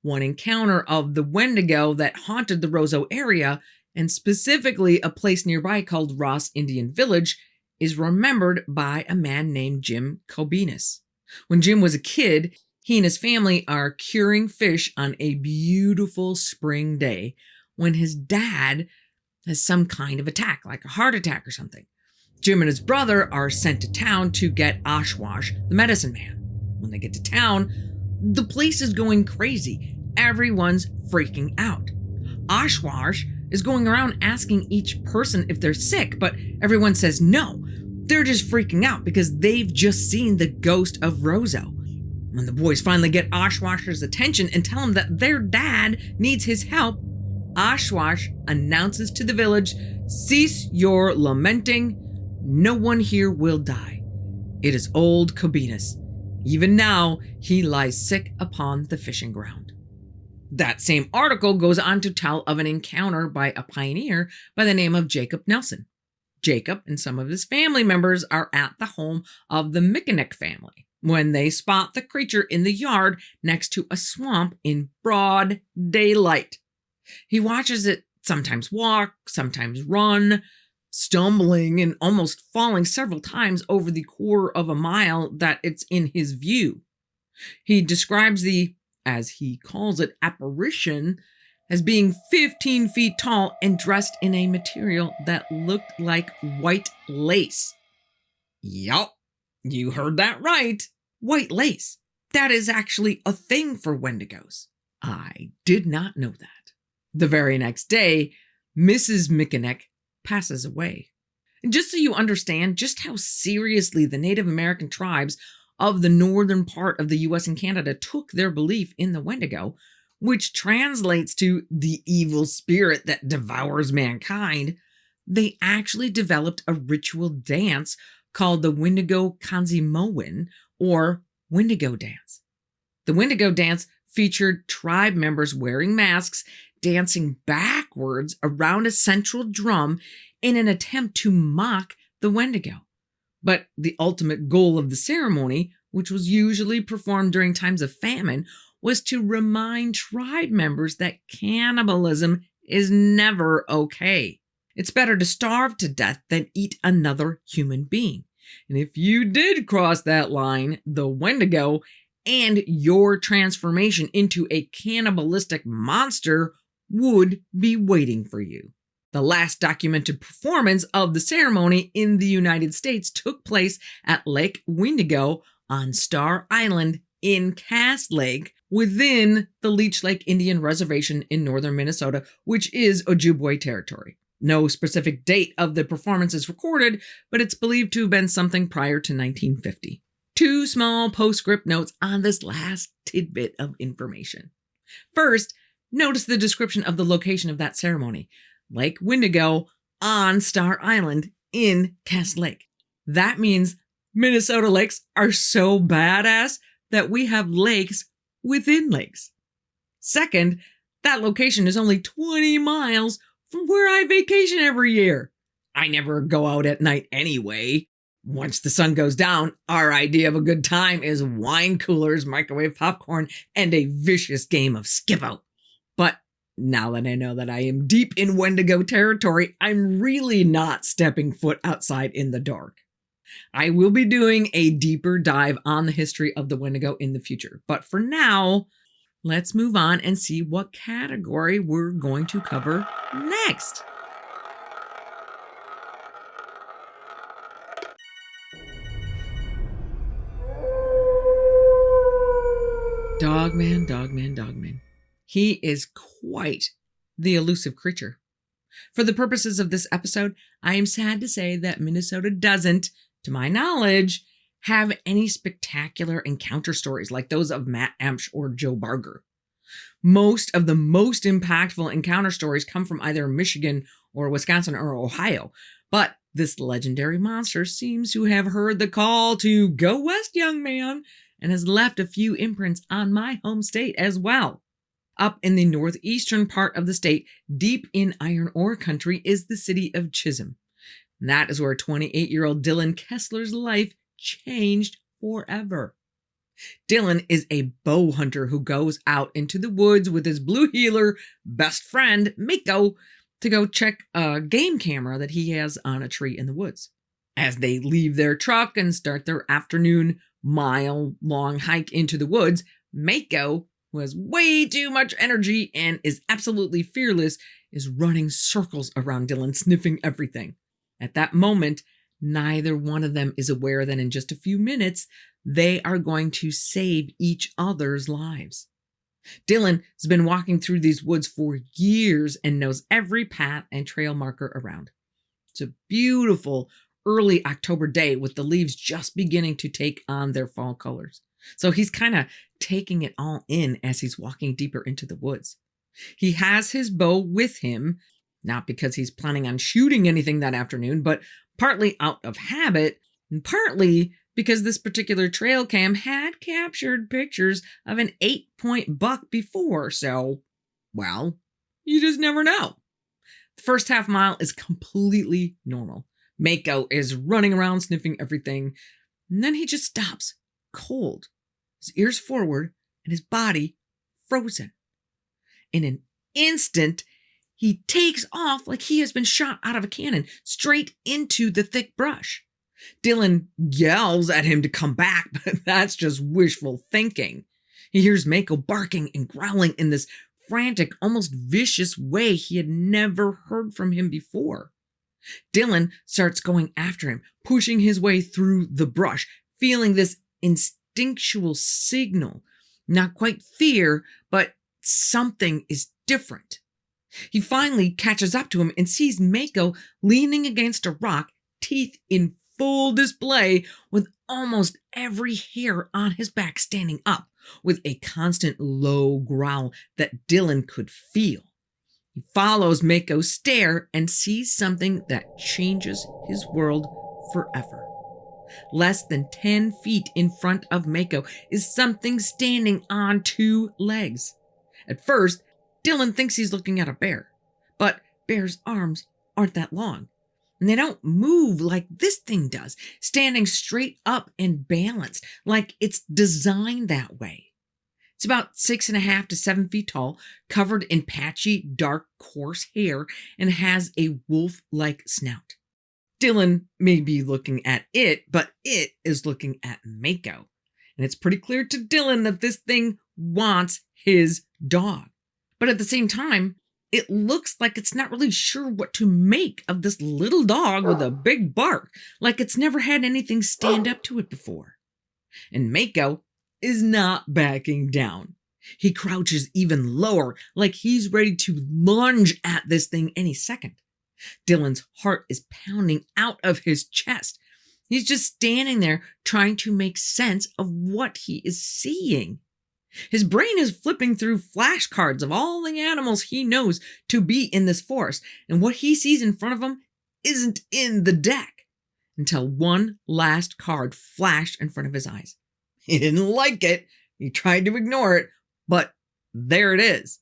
[SPEAKER 1] one encounter of the Wendigo that haunted the Roseau area, and specifically a place nearby called Ross Indian Village, is remembered by a man named Jim Cobinas. When Jim was a kid, he and his family are curing fish on a beautiful spring day when his dad has some kind of attack, like a heart attack or something. Jim and his brother are sent to town to get Oshwash, the medicine man. When they get to town, the place is going crazy. Everyone's freaking out. Oshwash is going around asking each person if they're sick, but everyone says no. They're just freaking out because they've just seen the ghost of Roseau. When the boys finally get Oshwash's attention and tell him that their dad needs his help, Oshwash announces to the village, "Cease your lamenting. No one here will die." It is old Cobinas. Even now, he lies sick upon the fishing ground. That same article goes on to tell of an encounter by a pioneer by the name of Jacob Nelson. Jacob and some of his family members are at the home of the Micanic family when they spot the creature in the yard next to a swamp in broad daylight. He watches it sometimes walk, sometimes run, stumbling and almost falling several times over the quarter of a mile that it's in his view. He describes the as he calls it, apparition, as being 15 feet tall and dressed in a material that looked like white lace. Yup, you heard that right. White lace. That is actually a thing for Wendigos. I did not know that. The very next day, Mrs. Mickeneck passes away. And just so you understand just how seriously the Native American tribes of the northern part of the US and Canada took their belief in the Wendigo, which translates to the evil spirit that devours mankind, they actually developed a ritual dance called the Wendigo Kanzimowin, or Wendigo dance. The Wendigo dance featured tribe members wearing masks, dancing backwards around a central drum in an attempt to mock the Wendigo. But the ultimate goal of the ceremony, which was usually performed during times of famine, was to remind tribe members that cannibalism is never okay. It's better to starve to death than eat another human being. And if you did cross that line, the Wendigo and your transformation into a cannibalistic monster would be waiting for you. The last documented performance of the ceremony in the United States took place at Lake Wendigo on Star Island in Cass Lake within the Leech Lake Indian Reservation in northern Minnesota, which is Ojibwe territory. No specific date of the performance is recorded, but it's believed to have been something prior to 1950. Two small postscript notes on this last tidbit of information. First, notice the description of the location of that ceremony. Lake Wendigo on Star Island in Cass Lake. That means Minnesota lakes are so badass that we have lakes within lakes. Second, that location is only 20 miles from where I vacation every year. I never go out at night anyway. Once the sun goes down, our idea of a good time is wine coolers, microwave popcorn, and a vicious game of skip out. But now that I know that I am deep in Wendigo territory, I'm really not stepping foot outside in the dark. I will be doing a deeper dive on the history of the Wendigo in the future. But for now, let's move on and see what category we're going to cover next. Dogman, Dogman, Dogman. He is quite the elusive creature. For the purposes of this episode, I am sad to say that Minnesota doesn't, to my knowledge, have any spectacular encounter stories like those of Matt Emsch or Joe Barger. Most of the most impactful encounter stories come from either Michigan or Wisconsin or Ohio, but this legendary monster seems to have heard the call to go west, young man, and has left a few imprints on my home state as well. Up in the northeastern part of the state, deep in iron ore country, is the city of Chisholm. And that is where 28-year-old Dylan Kessler's life changed forever. Dylan is a bow hunter who goes out into the woods with his blue heeler best friend, Mako, to go check a game camera that he has on a tree in the woods. As they leave their truck and start their afternoon mile-long hike into the woods, Mako, who has way too much energy and is absolutely fearless, is running circles around Dylan, sniffing everything. At that moment, neither one of them is aware that in just a few minutes, they are going to save each other's lives. Dylan has been walking through these woods for years and knows every path and trail marker around. It's a beautiful early October day with the leaves just beginning to take on their fall colors. So he's kind of taking it all in as he's walking deeper into the woods. He has his bow with him, not because he's planning on shooting anything that afternoon, but partly out of habit and partly because this particular trail cam had captured pictures of an 8-point buck before. So, well, you just never know. The first half mile is completely normal. Mako is running around sniffing everything, and then he just stops, cold, his ears forward and his body frozen. In an instant, he takes off like he has been shot out of a cannon, straight into the thick brush. Dylan yells at him to come back, but that's just wishful thinking. He hears Mako barking and growling in this frantic, almost vicious way he had never heard from him before. Dylan starts going after him, pushing his way through the brush, feeling this instinctual signal. Not quite fear, but something is different. He finally catches up to him and sees Mako leaning against a rock, teeth in full display, with almost every hair on his back standing up, with a constant low growl that Dylan could feel. He follows Mako's stare and sees something that changes his world forever. Less than 10 feet in front of Mako is something standing on 2 legs. At first, Dylan thinks he's looking at a bear, but bear's arms aren't that long, and they don't move like this thing does, standing straight up and balanced, like it's designed that way. It's about 6.5 to 7 feet tall, covered in patchy, dark, coarse hair, and has a wolf-like snout. Dylan may be looking at it, but it is looking at Mako. And it's pretty clear to Dylan that this thing wants his dog. But at the same time, it looks like it's not really sure what to make of this little dog with a big bark, like it's never had anything stand up to it before. And Mako is not backing down. He crouches even lower, like he's ready to lunge at this thing any second. Dylan's heart is pounding out of his chest. He's just standing there trying to make sense of what he is seeing. His brain is flipping through flashcards of all the animals he knows to be in this forest, and what he sees in front of him isn't in the deck, until one last card flashed in front of his eyes. He didn't like it. He tried to ignore it, but there it is.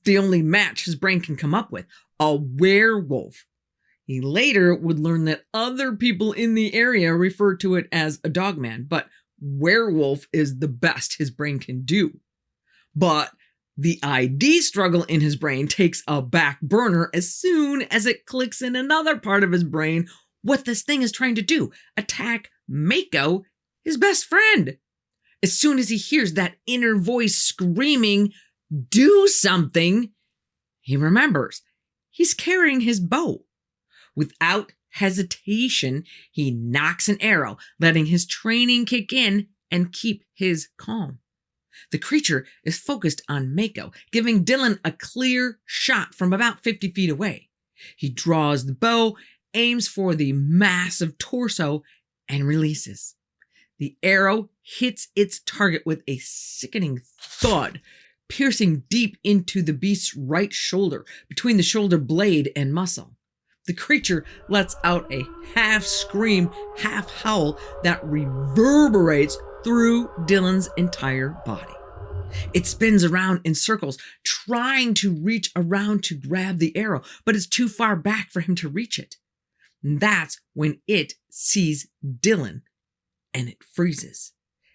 [SPEAKER 1] The only match his brain can come up with, a werewolf. He later would learn that other people in the area refer to it as a dogman, but werewolf is the best his brain can do. But the ID struggle in his brain takes a back burner as soon as it clicks in another part of his brain what this thing is trying to do: attack Mako, his best friend. As soon as he hears that inner voice screaming, "Do something," he remembers he's carrying his bow. Without hesitation, he knocks an arrow, letting his training kick in and keep his calm. The creature is focused on Mako, giving Dylan a clear shot from about 50 feet away. He draws the bow, aims for the massive torso, and releases. The arrow hits its target with a sickening thud, piercing deep into the beast's right shoulder, between the shoulder blade and muscle. The creature lets out a half scream, half howl that reverberates through Dylan's entire body. It spins around in circles, trying to reach around to grab the arrow, but it's too far back for him to reach it. And that's when it sees Dylan, and it freezes.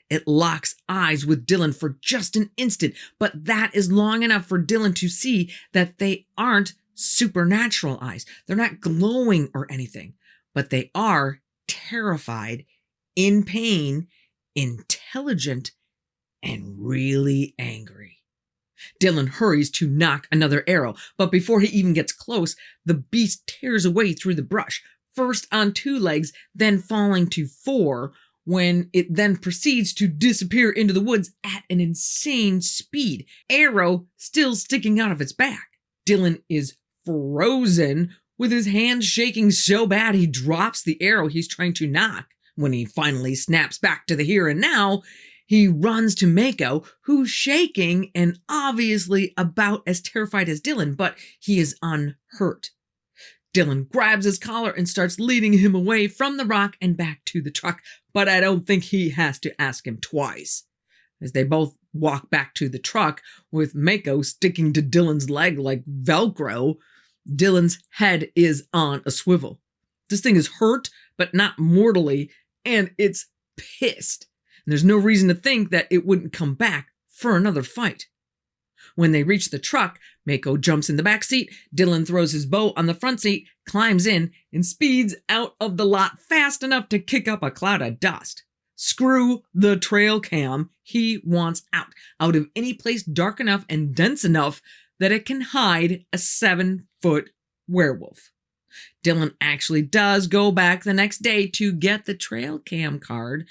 [SPEAKER 1] It locks eyes with Dylan for just an instant, but that is long enough for Dylan to see that they aren't supernatural eyes. They're not glowing or anything, but they are terrified, in pain, intelligent, and really angry. Dylan hurries to knock another arrow, but before he even gets close, the beast tears away through the brush, first on 2 legs, then falling to 4, when it then proceeds to disappear into the woods at an insane speed, arrow still sticking out of its back. Dylan is frozen, with his hands shaking so bad he drops the arrow he's trying to knock. When he finally snaps back to the here and now, he runs to Mako, who's shaking and obviously about as terrified as Dylan, but he is unhurt. Dylan grabs his collar and starts leading him away from the rock and back to the truck, but I don't think he has to ask him twice. As they both walk back to the truck, with Mako sticking to Dylan's leg like Velcro, Dylan's head is on a swivel. This thing is hurt, but not mortally, and it's pissed. And there's no reason to think that it wouldn't come back for another fight. When they reach the truck, Mako jumps in the back seat, Dylan throws his bow on the front seat, climbs in, and speeds out of the lot fast enough to kick up a cloud of dust. Screw the trail cam. He wants out of any place dark enough and dense enough that it can hide a 7-foot werewolf. Dylan actually does go back the next day to get the trail cam card,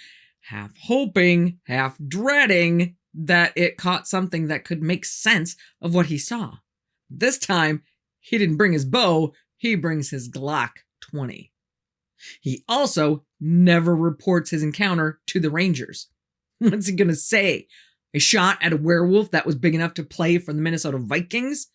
[SPEAKER 1] half hoping, half dreading that it caught something that could make sense of what he saw. This time, he didn't bring his bow, he brings his Glock 20. He also never reports his encounter to the Rangers. What's he gonna say? A shot at a werewolf that was big enough to play for the Minnesota Vikings?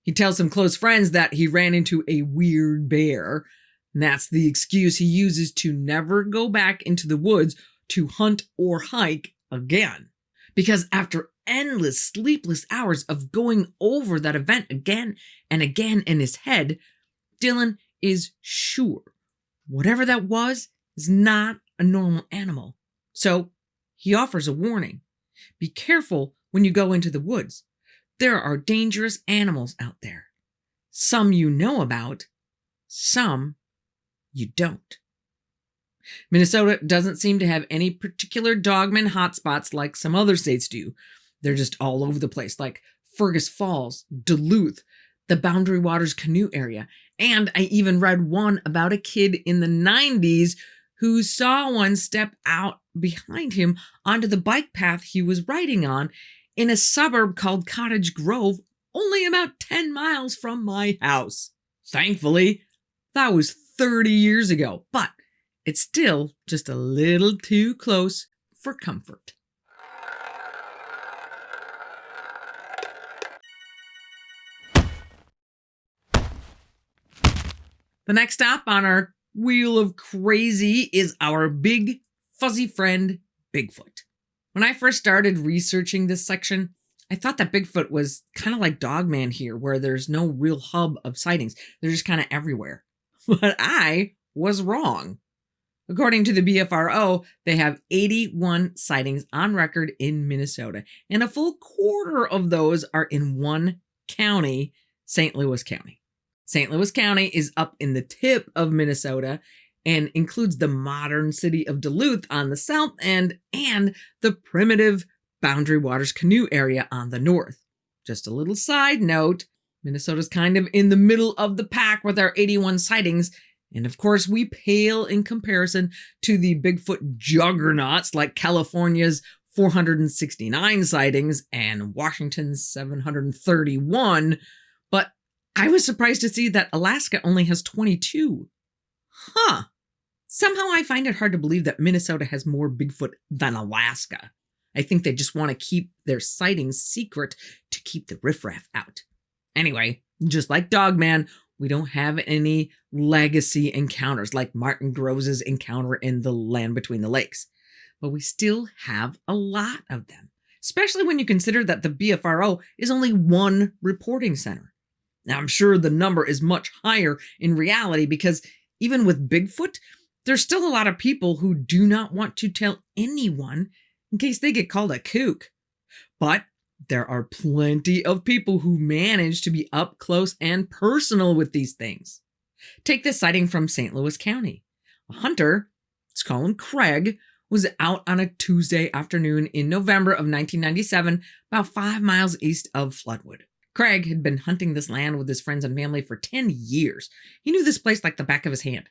[SPEAKER 1] He tells some close friends that he ran into a weird bear, and that's the excuse he uses to never go back into the woods to hunt or hike again. Because after endless sleepless hours of going over that event again and again in his head, Dylan is sure whatever that was is not a normal animal. So he offers a warning. Be careful when you go into the woods. There are dangerous animals out there. Some you know about, some you don't. Minnesota doesn't seem to have any particular dogman hotspots like some other states do. They're just all over the place, like Fergus Falls, Duluth, the Boundary Waters canoe area. And I even read one about a kid in the 90s who saw one step out behind him onto the bike path he was riding on in a suburb called Cottage Grove, only about 10 miles from my house. Thankfully, that was 30 years ago, but it's still just a little too close for comfort. The next stop on our wheel of crazy is our big fuzzy friend, Bigfoot. When I first started researching this section, I thought that Bigfoot was kind of like Dogman here, where there's no real hub of sightings. They're just kind of everywhere. But I was wrong. According to the BFRO, they have 81 sightings on record in Minnesota, and a full quarter of those are in one county, St. Louis County. St. Louis County is up in the tip of Minnesota and includes the modern city of Duluth on the south end and the primitive Boundary Waters canoe area on the north. Just a little side note, Minnesota's kind of in the middle of the pack with our 81 sightings, and of course we pale in comparison to the Bigfoot juggernauts like California's 469 sightings and Washington's 731, but I was surprised to see that Alaska only has 22. Somehow I find it hard to believe that Minnesota has more Bigfoot than Alaska. I think they just want to keep their sightings secret to keep the riffraff out. Anyway, just like Dogman, we don't have any legacy encounters like Martin Grove's encounter in the land between the lakes. But we still have a lot of them, especially when you consider that the BFRO is only one reporting center. Now, I'm sure the number is much higher in reality because even with Bigfoot, there's still a lot of people who do not want to tell anyone in case they get called a kook. But there are plenty of people who manage to be up close and personal with these things. Take this sighting from St. Louis County. A hunter, let's call him Craig, was out on a Tuesday afternoon in November of 1997, about 5 miles east of Floodwood. Craig had been hunting this land with his friends and family for 10 years. He knew this place like the back of his hand.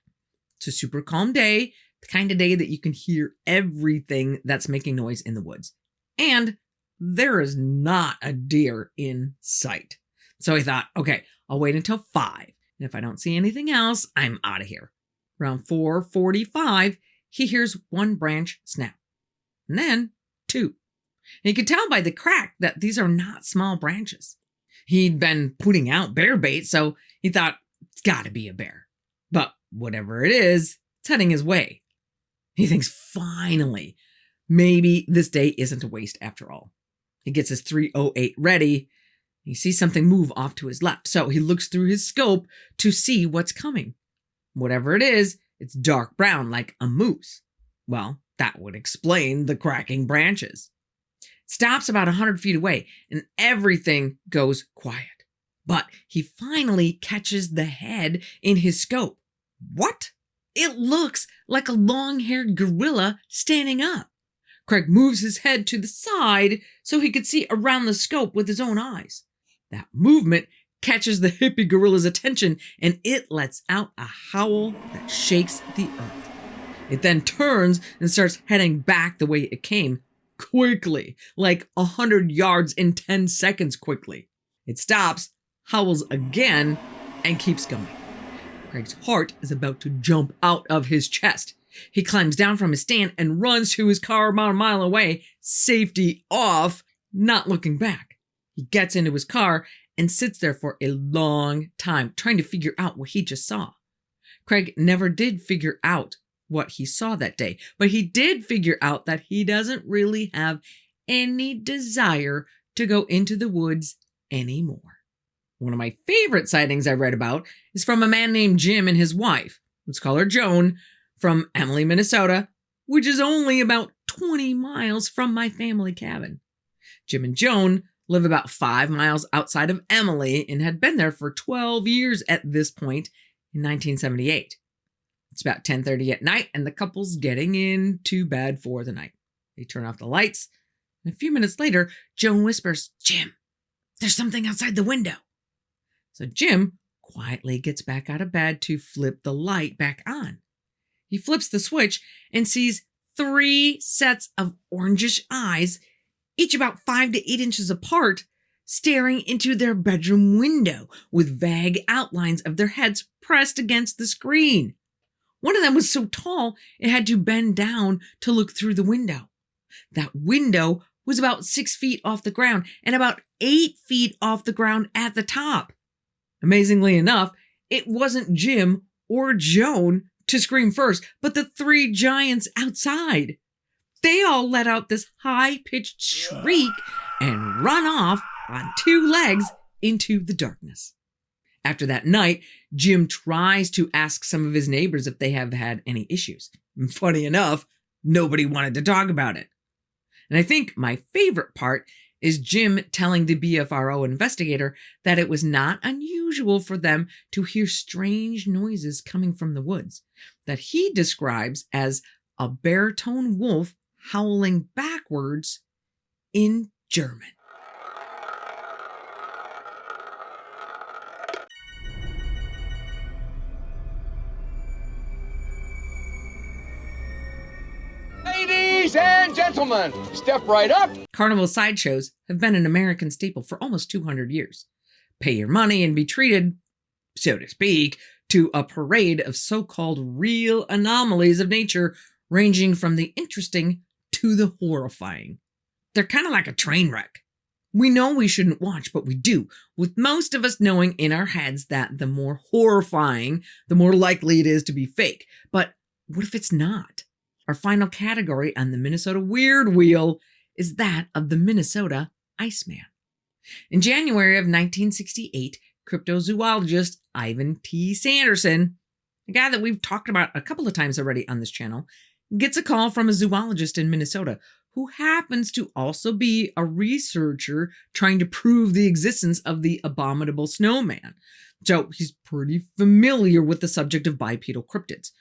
[SPEAKER 1] It's a super calm day, the kind of day that you can hear everything that's making noise in the woods. And there is not a deer in sight. So he thought, okay, I'll wait until 5. And if I don't see anything else, I'm out of here. Around 4:45, he hears one branch snap. And then 2. And you could tell by the crack that these are not small branches. He'd been putting out bear bait, so he thought, it's gotta be a bear. But whatever it is, it's heading his way. He thinks, finally, maybe this day isn't a waste after all. He gets his 308 ready. He sees something move off to his left, so he looks through his scope to see what's coming. Whatever it is, it's dark brown like a moose. Well, that would explain the cracking branches. Stops about 100 feet away, and everything goes quiet. But he finally catches the head in his scope. What? It looks like a long-haired gorilla standing up. Craig moves his head to the side so he could see around the scope with his own eyes. That movement catches the hippie gorilla's attention, and it lets out a howl that shakes the earth. It then turns and starts heading back the way it came, quickly, like 100 yards in 10 seconds quickly. It stops, howls again, and keeps going. Craig's heart is about to jump out of his chest. He climbs down from his stand and runs to his car about a mile away, safety off, not looking back. He gets into his car and sits there for a long time, trying to figure out what he just saw. Craig never did figure out what he saw that day, but he did figure out that he doesn't really have any desire to go into the woods anymore. One of my favorite sightings I read about is from a man named Jim and his wife, let's call her Joan, from Emily, Minnesota, which is only about 20 miles from my family cabin. Jim and Joan live about 5 miles outside of Emily and had been there for 12 years at this point in 1978. It's about 10:30 at night and the couple's getting into bed for the night. They turn off the lights, and a few minutes later, Joan whispers, "Jim, there's something outside the window." So Jim quietly gets back out of bed to flip the light back on. He flips the switch and sees 3 sets of orangish eyes, each about 5 to 8 inches apart, staring into their bedroom window with vague outlines of their heads pressed against the screen. One of them was so tall it had to bend down to look through the window. That window was about 6 feet off the ground and about 8 feet off the ground at the top. Amazingly enough, it wasn't Jim or Joan to scream first, but the 3 giants outside. They all let out this high-pitched shriek and run off on 2 legs into the darkness. After that night, Jim tries to ask some of his neighbors if they have had any issues. And funny enough, nobody wanted to talk about it. And I think my favorite part is Jim telling the BFRO investigator that it was not unusual for them to hear strange noises coming from the woods, that he describes as a baritone wolf howling backwards in German.
[SPEAKER 5] Ladies and gentlemen, step right up.
[SPEAKER 1] Carnival sideshows have been an American staple for almost 200 years. Pay your money and be treated, so to speak, to a parade of so-called real anomalies of nature, ranging from the interesting to the horrifying. They're kind of like a train wreck. We know we shouldn't watch, but we do, with most of us knowing in our heads that the more horrifying, the more likely it is to be fake. But what if it's not? Our final category on the Minnesota Weird Wheel is that of the Minnesota Iceman. In January of 1968, cryptozoologist Ivan T. Sanderson, a guy that we've talked about a couple of times already on this channel, gets a call from a zoologist in Minnesota who happens to also be a researcher trying to prove the existence of the abominable snowman. So he's pretty familiar with the subject of bipedal cryptids.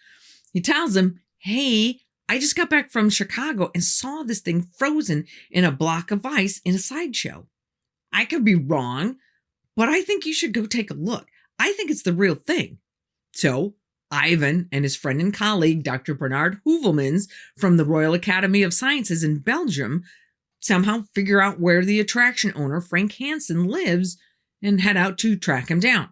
[SPEAKER 1] He tells him, "Hey, I just got back from Chicago and saw this thing frozen in a block of ice in a sideshow. I could be wrong, but I think you should go take a look. I think it's the real thing." So Ivan and his friend and colleague, Dr. Bernard Heuvelmans from the Royal Academy of Sciences in Belgium, somehow figure out where the attraction owner, Frank Hansen, lives and head out to track him down.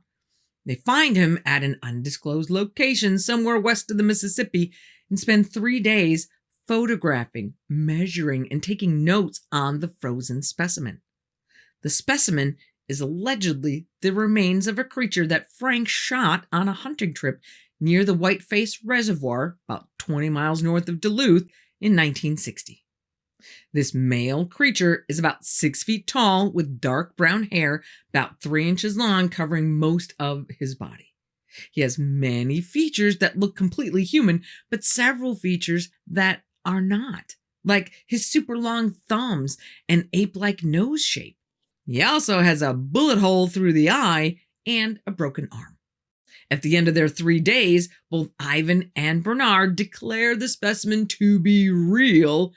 [SPEAKER 1] They find him at an undisclosed location somewhere west of the Mississippi and spend 3 days photographing, measuring, and taking notes on the frozen specimen. The specimen is allegedly the remains of a creature that Frank shot on a hunting trip near the Whiteface Reservoir, about 20 miles north of Duluth, in 1960. This male creature is about 6 feet tall with dark brown hair, about 3 inches long, covering most of his body. He has many features that look completely human, but several features that are not, like his super long thumbs and ape-like nose shape. He also has a bullet hole through the eye and a broken arm. At the end of their 3 days, both Ivan and Bernard declare the specimen to be real,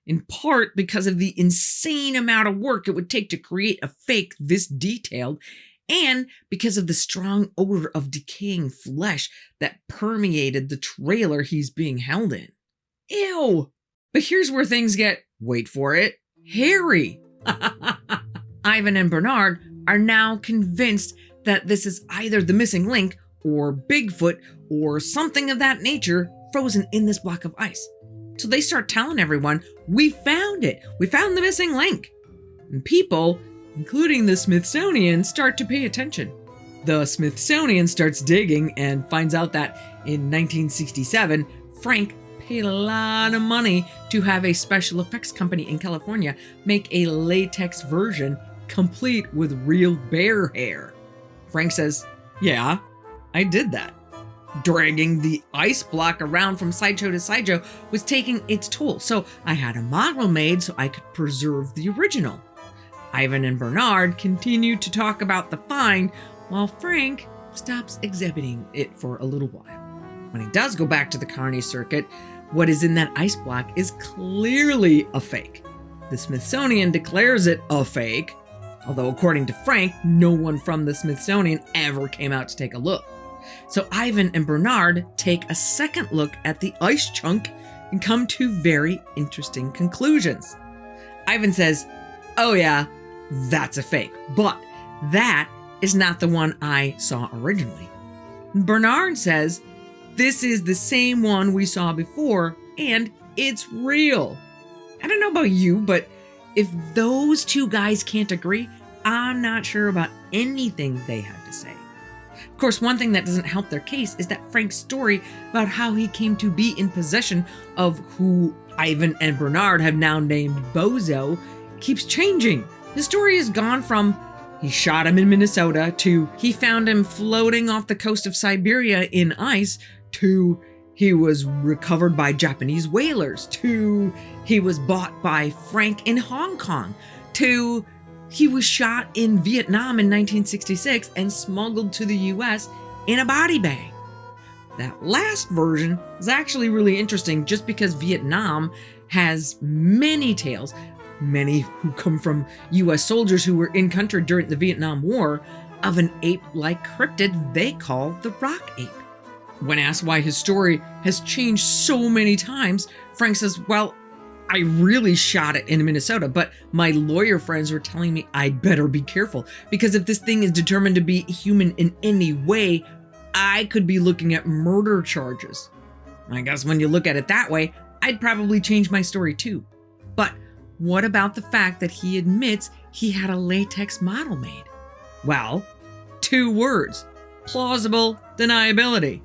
[SPEAKER 1] in part because of the insane amount of work it would take to create a fake this detailed, and because of the strong odor of decaying flesh that permeated the trailer he's being held in. Ew! But here's where things get, wait for it, hairy. Ivan and Bernard are now convinced that this is either the missing link or Bigfoot or something of that nature frozen in this block of ice. So they start telling everyone, we found it. We found the missing link. And people, including the Smithsonian, start to pay attention. The Smithsonian starts digging and finds out that in 1967, Frank paid a lot of money to have a special effects company in California make a latex version complete with real bear hair. Frank says, yeah, I did that. Dragging the ice block around from sideshow to sideshow was taking its toll, so I had a model made so I could preserve the original. Ivan and Bernard continue to talk about the find while Frank stops exhibiting it for a little while. When he does go back to the Carney circuit, what is in that ice block is clearly a fake. The Smithsonian declares it a fake, although according to Frank, no one from the Smithsonian ever came out to take a look. So Ivan and Bernard take a second look at the ice chunk and come to very interesting conclusions. Ivan says, oh yeah, that's a fake, but that is not the one I saw originally. Bernard says, this is the same one we saw before, and it's real. I don't know about you, but if those two guys can't agree, I'm not sure about anything they have to say. Of course, one thing that doesn't help their case is that Frank's story about how he came to be in possession of who Ivan and Bernard have now named Bozo keeps changing. The story has gone from he shot him in Minnesota to he found him floating off the coast of Siberia in ice to he was recovered by Japanese whalers to he was bought by Frank in Hong Kong to he was shot in Vietnam in 1966 and smuggled to the US in a body bag. That last version is actually really interesting just because Vietnam has many tales, many who come from US soldiers who were in country during the Vietnam War, of an ape-like cryptid they call the rock ape. When asked why his story has changed so many times, Frank says, well, I really shot it in Minnesota, but my lawyer friends were telling me I'd better be careful because if this thing is determined to be human in any way, I could be looking at murder charges. I guess when you look at it that way, I'd probably change my story too. But what about the fact that he admits he had a latex model made? Well, 2 words: plausible deniability.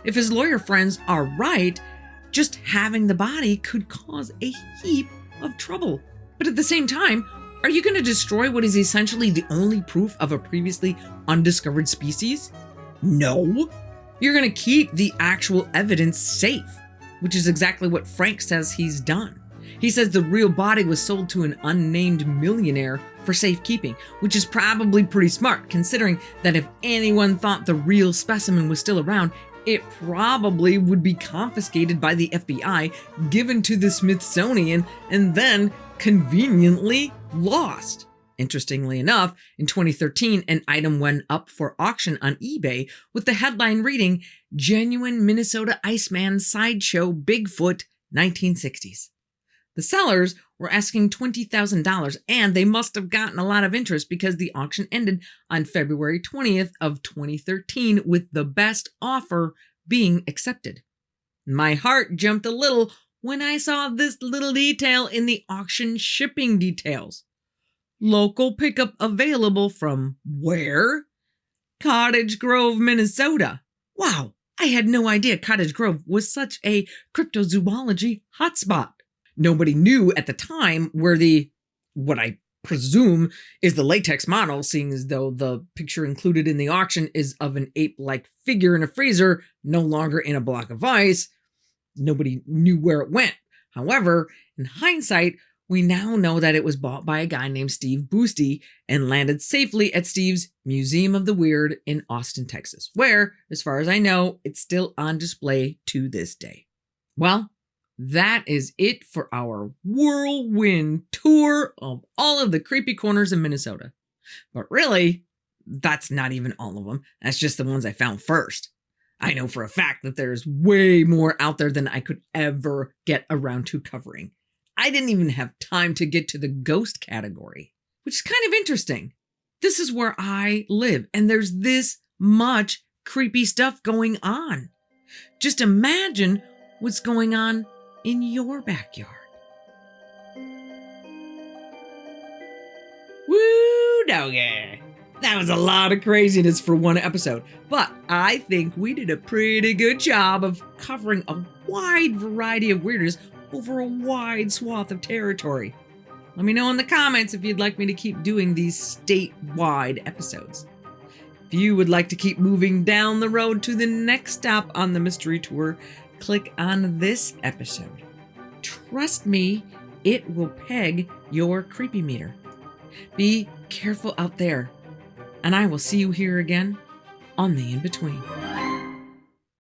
[SPEAKER 1] If his lawyer friends are right, just having the body could cause a heap of trouble. But at the same time, are you going to destroy what is essentially the only proof of a previously undiscovered species? No. You're going to keep the actual evidence safe, which is exactly what Frank says he's done. He says the real body was sold to an unnamed millionaire for safekeeping, which is probably pretty smart considering that if anyone thought the real specimen was still around, it probably would be confiscated by the FBI, given to the Smithsonian, and then conveniently lost. Interestingly enough, in 2013, an item went up for auction on eBay with the headline reading, Genuine Minnesota Iceman Sideshow Bigfoot 1960s. The sellers were asking $20,000, and they must have gotten a lot of interest because the auction ended on February 20th of 2013 with the best offer being accepted. My heart jumped a little when I saw this little detail in the auction shipping details. Local pickup available from where? Cottage Grove, Minnesota. Wow, I had no idea Cottage Grove was such a cryptozoology hotspot. Nobody knew at the time where what I presume is the latex model, seeing as though the picture included in the auction is of an ape-like figure in a freezer, no longer in a block of ice. Nobody knew where it went. However, in hindsight, We now know that it was bought by a guy named Steve Boosty and landed safely at Steve's Museum of the Weird in Austin, Texas, where, as far as I know, it's still on display to this day. Well, that is it for our whirlwind tour of all of the creepy corners in Minnesota. But really, that's not even all of them. That's just the ones I found first. I know for a fact that there's way more out there than I could ever get around to covering. I didn't even have time to get to the ghost category, which is kind of interesting. This is where I live, and there's this much creepy stuff going on. Just imagine what's going on in your backyard. Woo doggy! That was a lot of craziness for one episode, but I think we did a pretty good job of covering a wide variety of weirdness over a wide swath of territory. Let me know in the comments if you'd like me to keep doing these statewide episodes. If you would like to keep moving down the road to the next stop on the mystery tour, click on this episode. Trust me, it will peg your creepy meter. Be careful out there, and I will see you here again on the In-Between.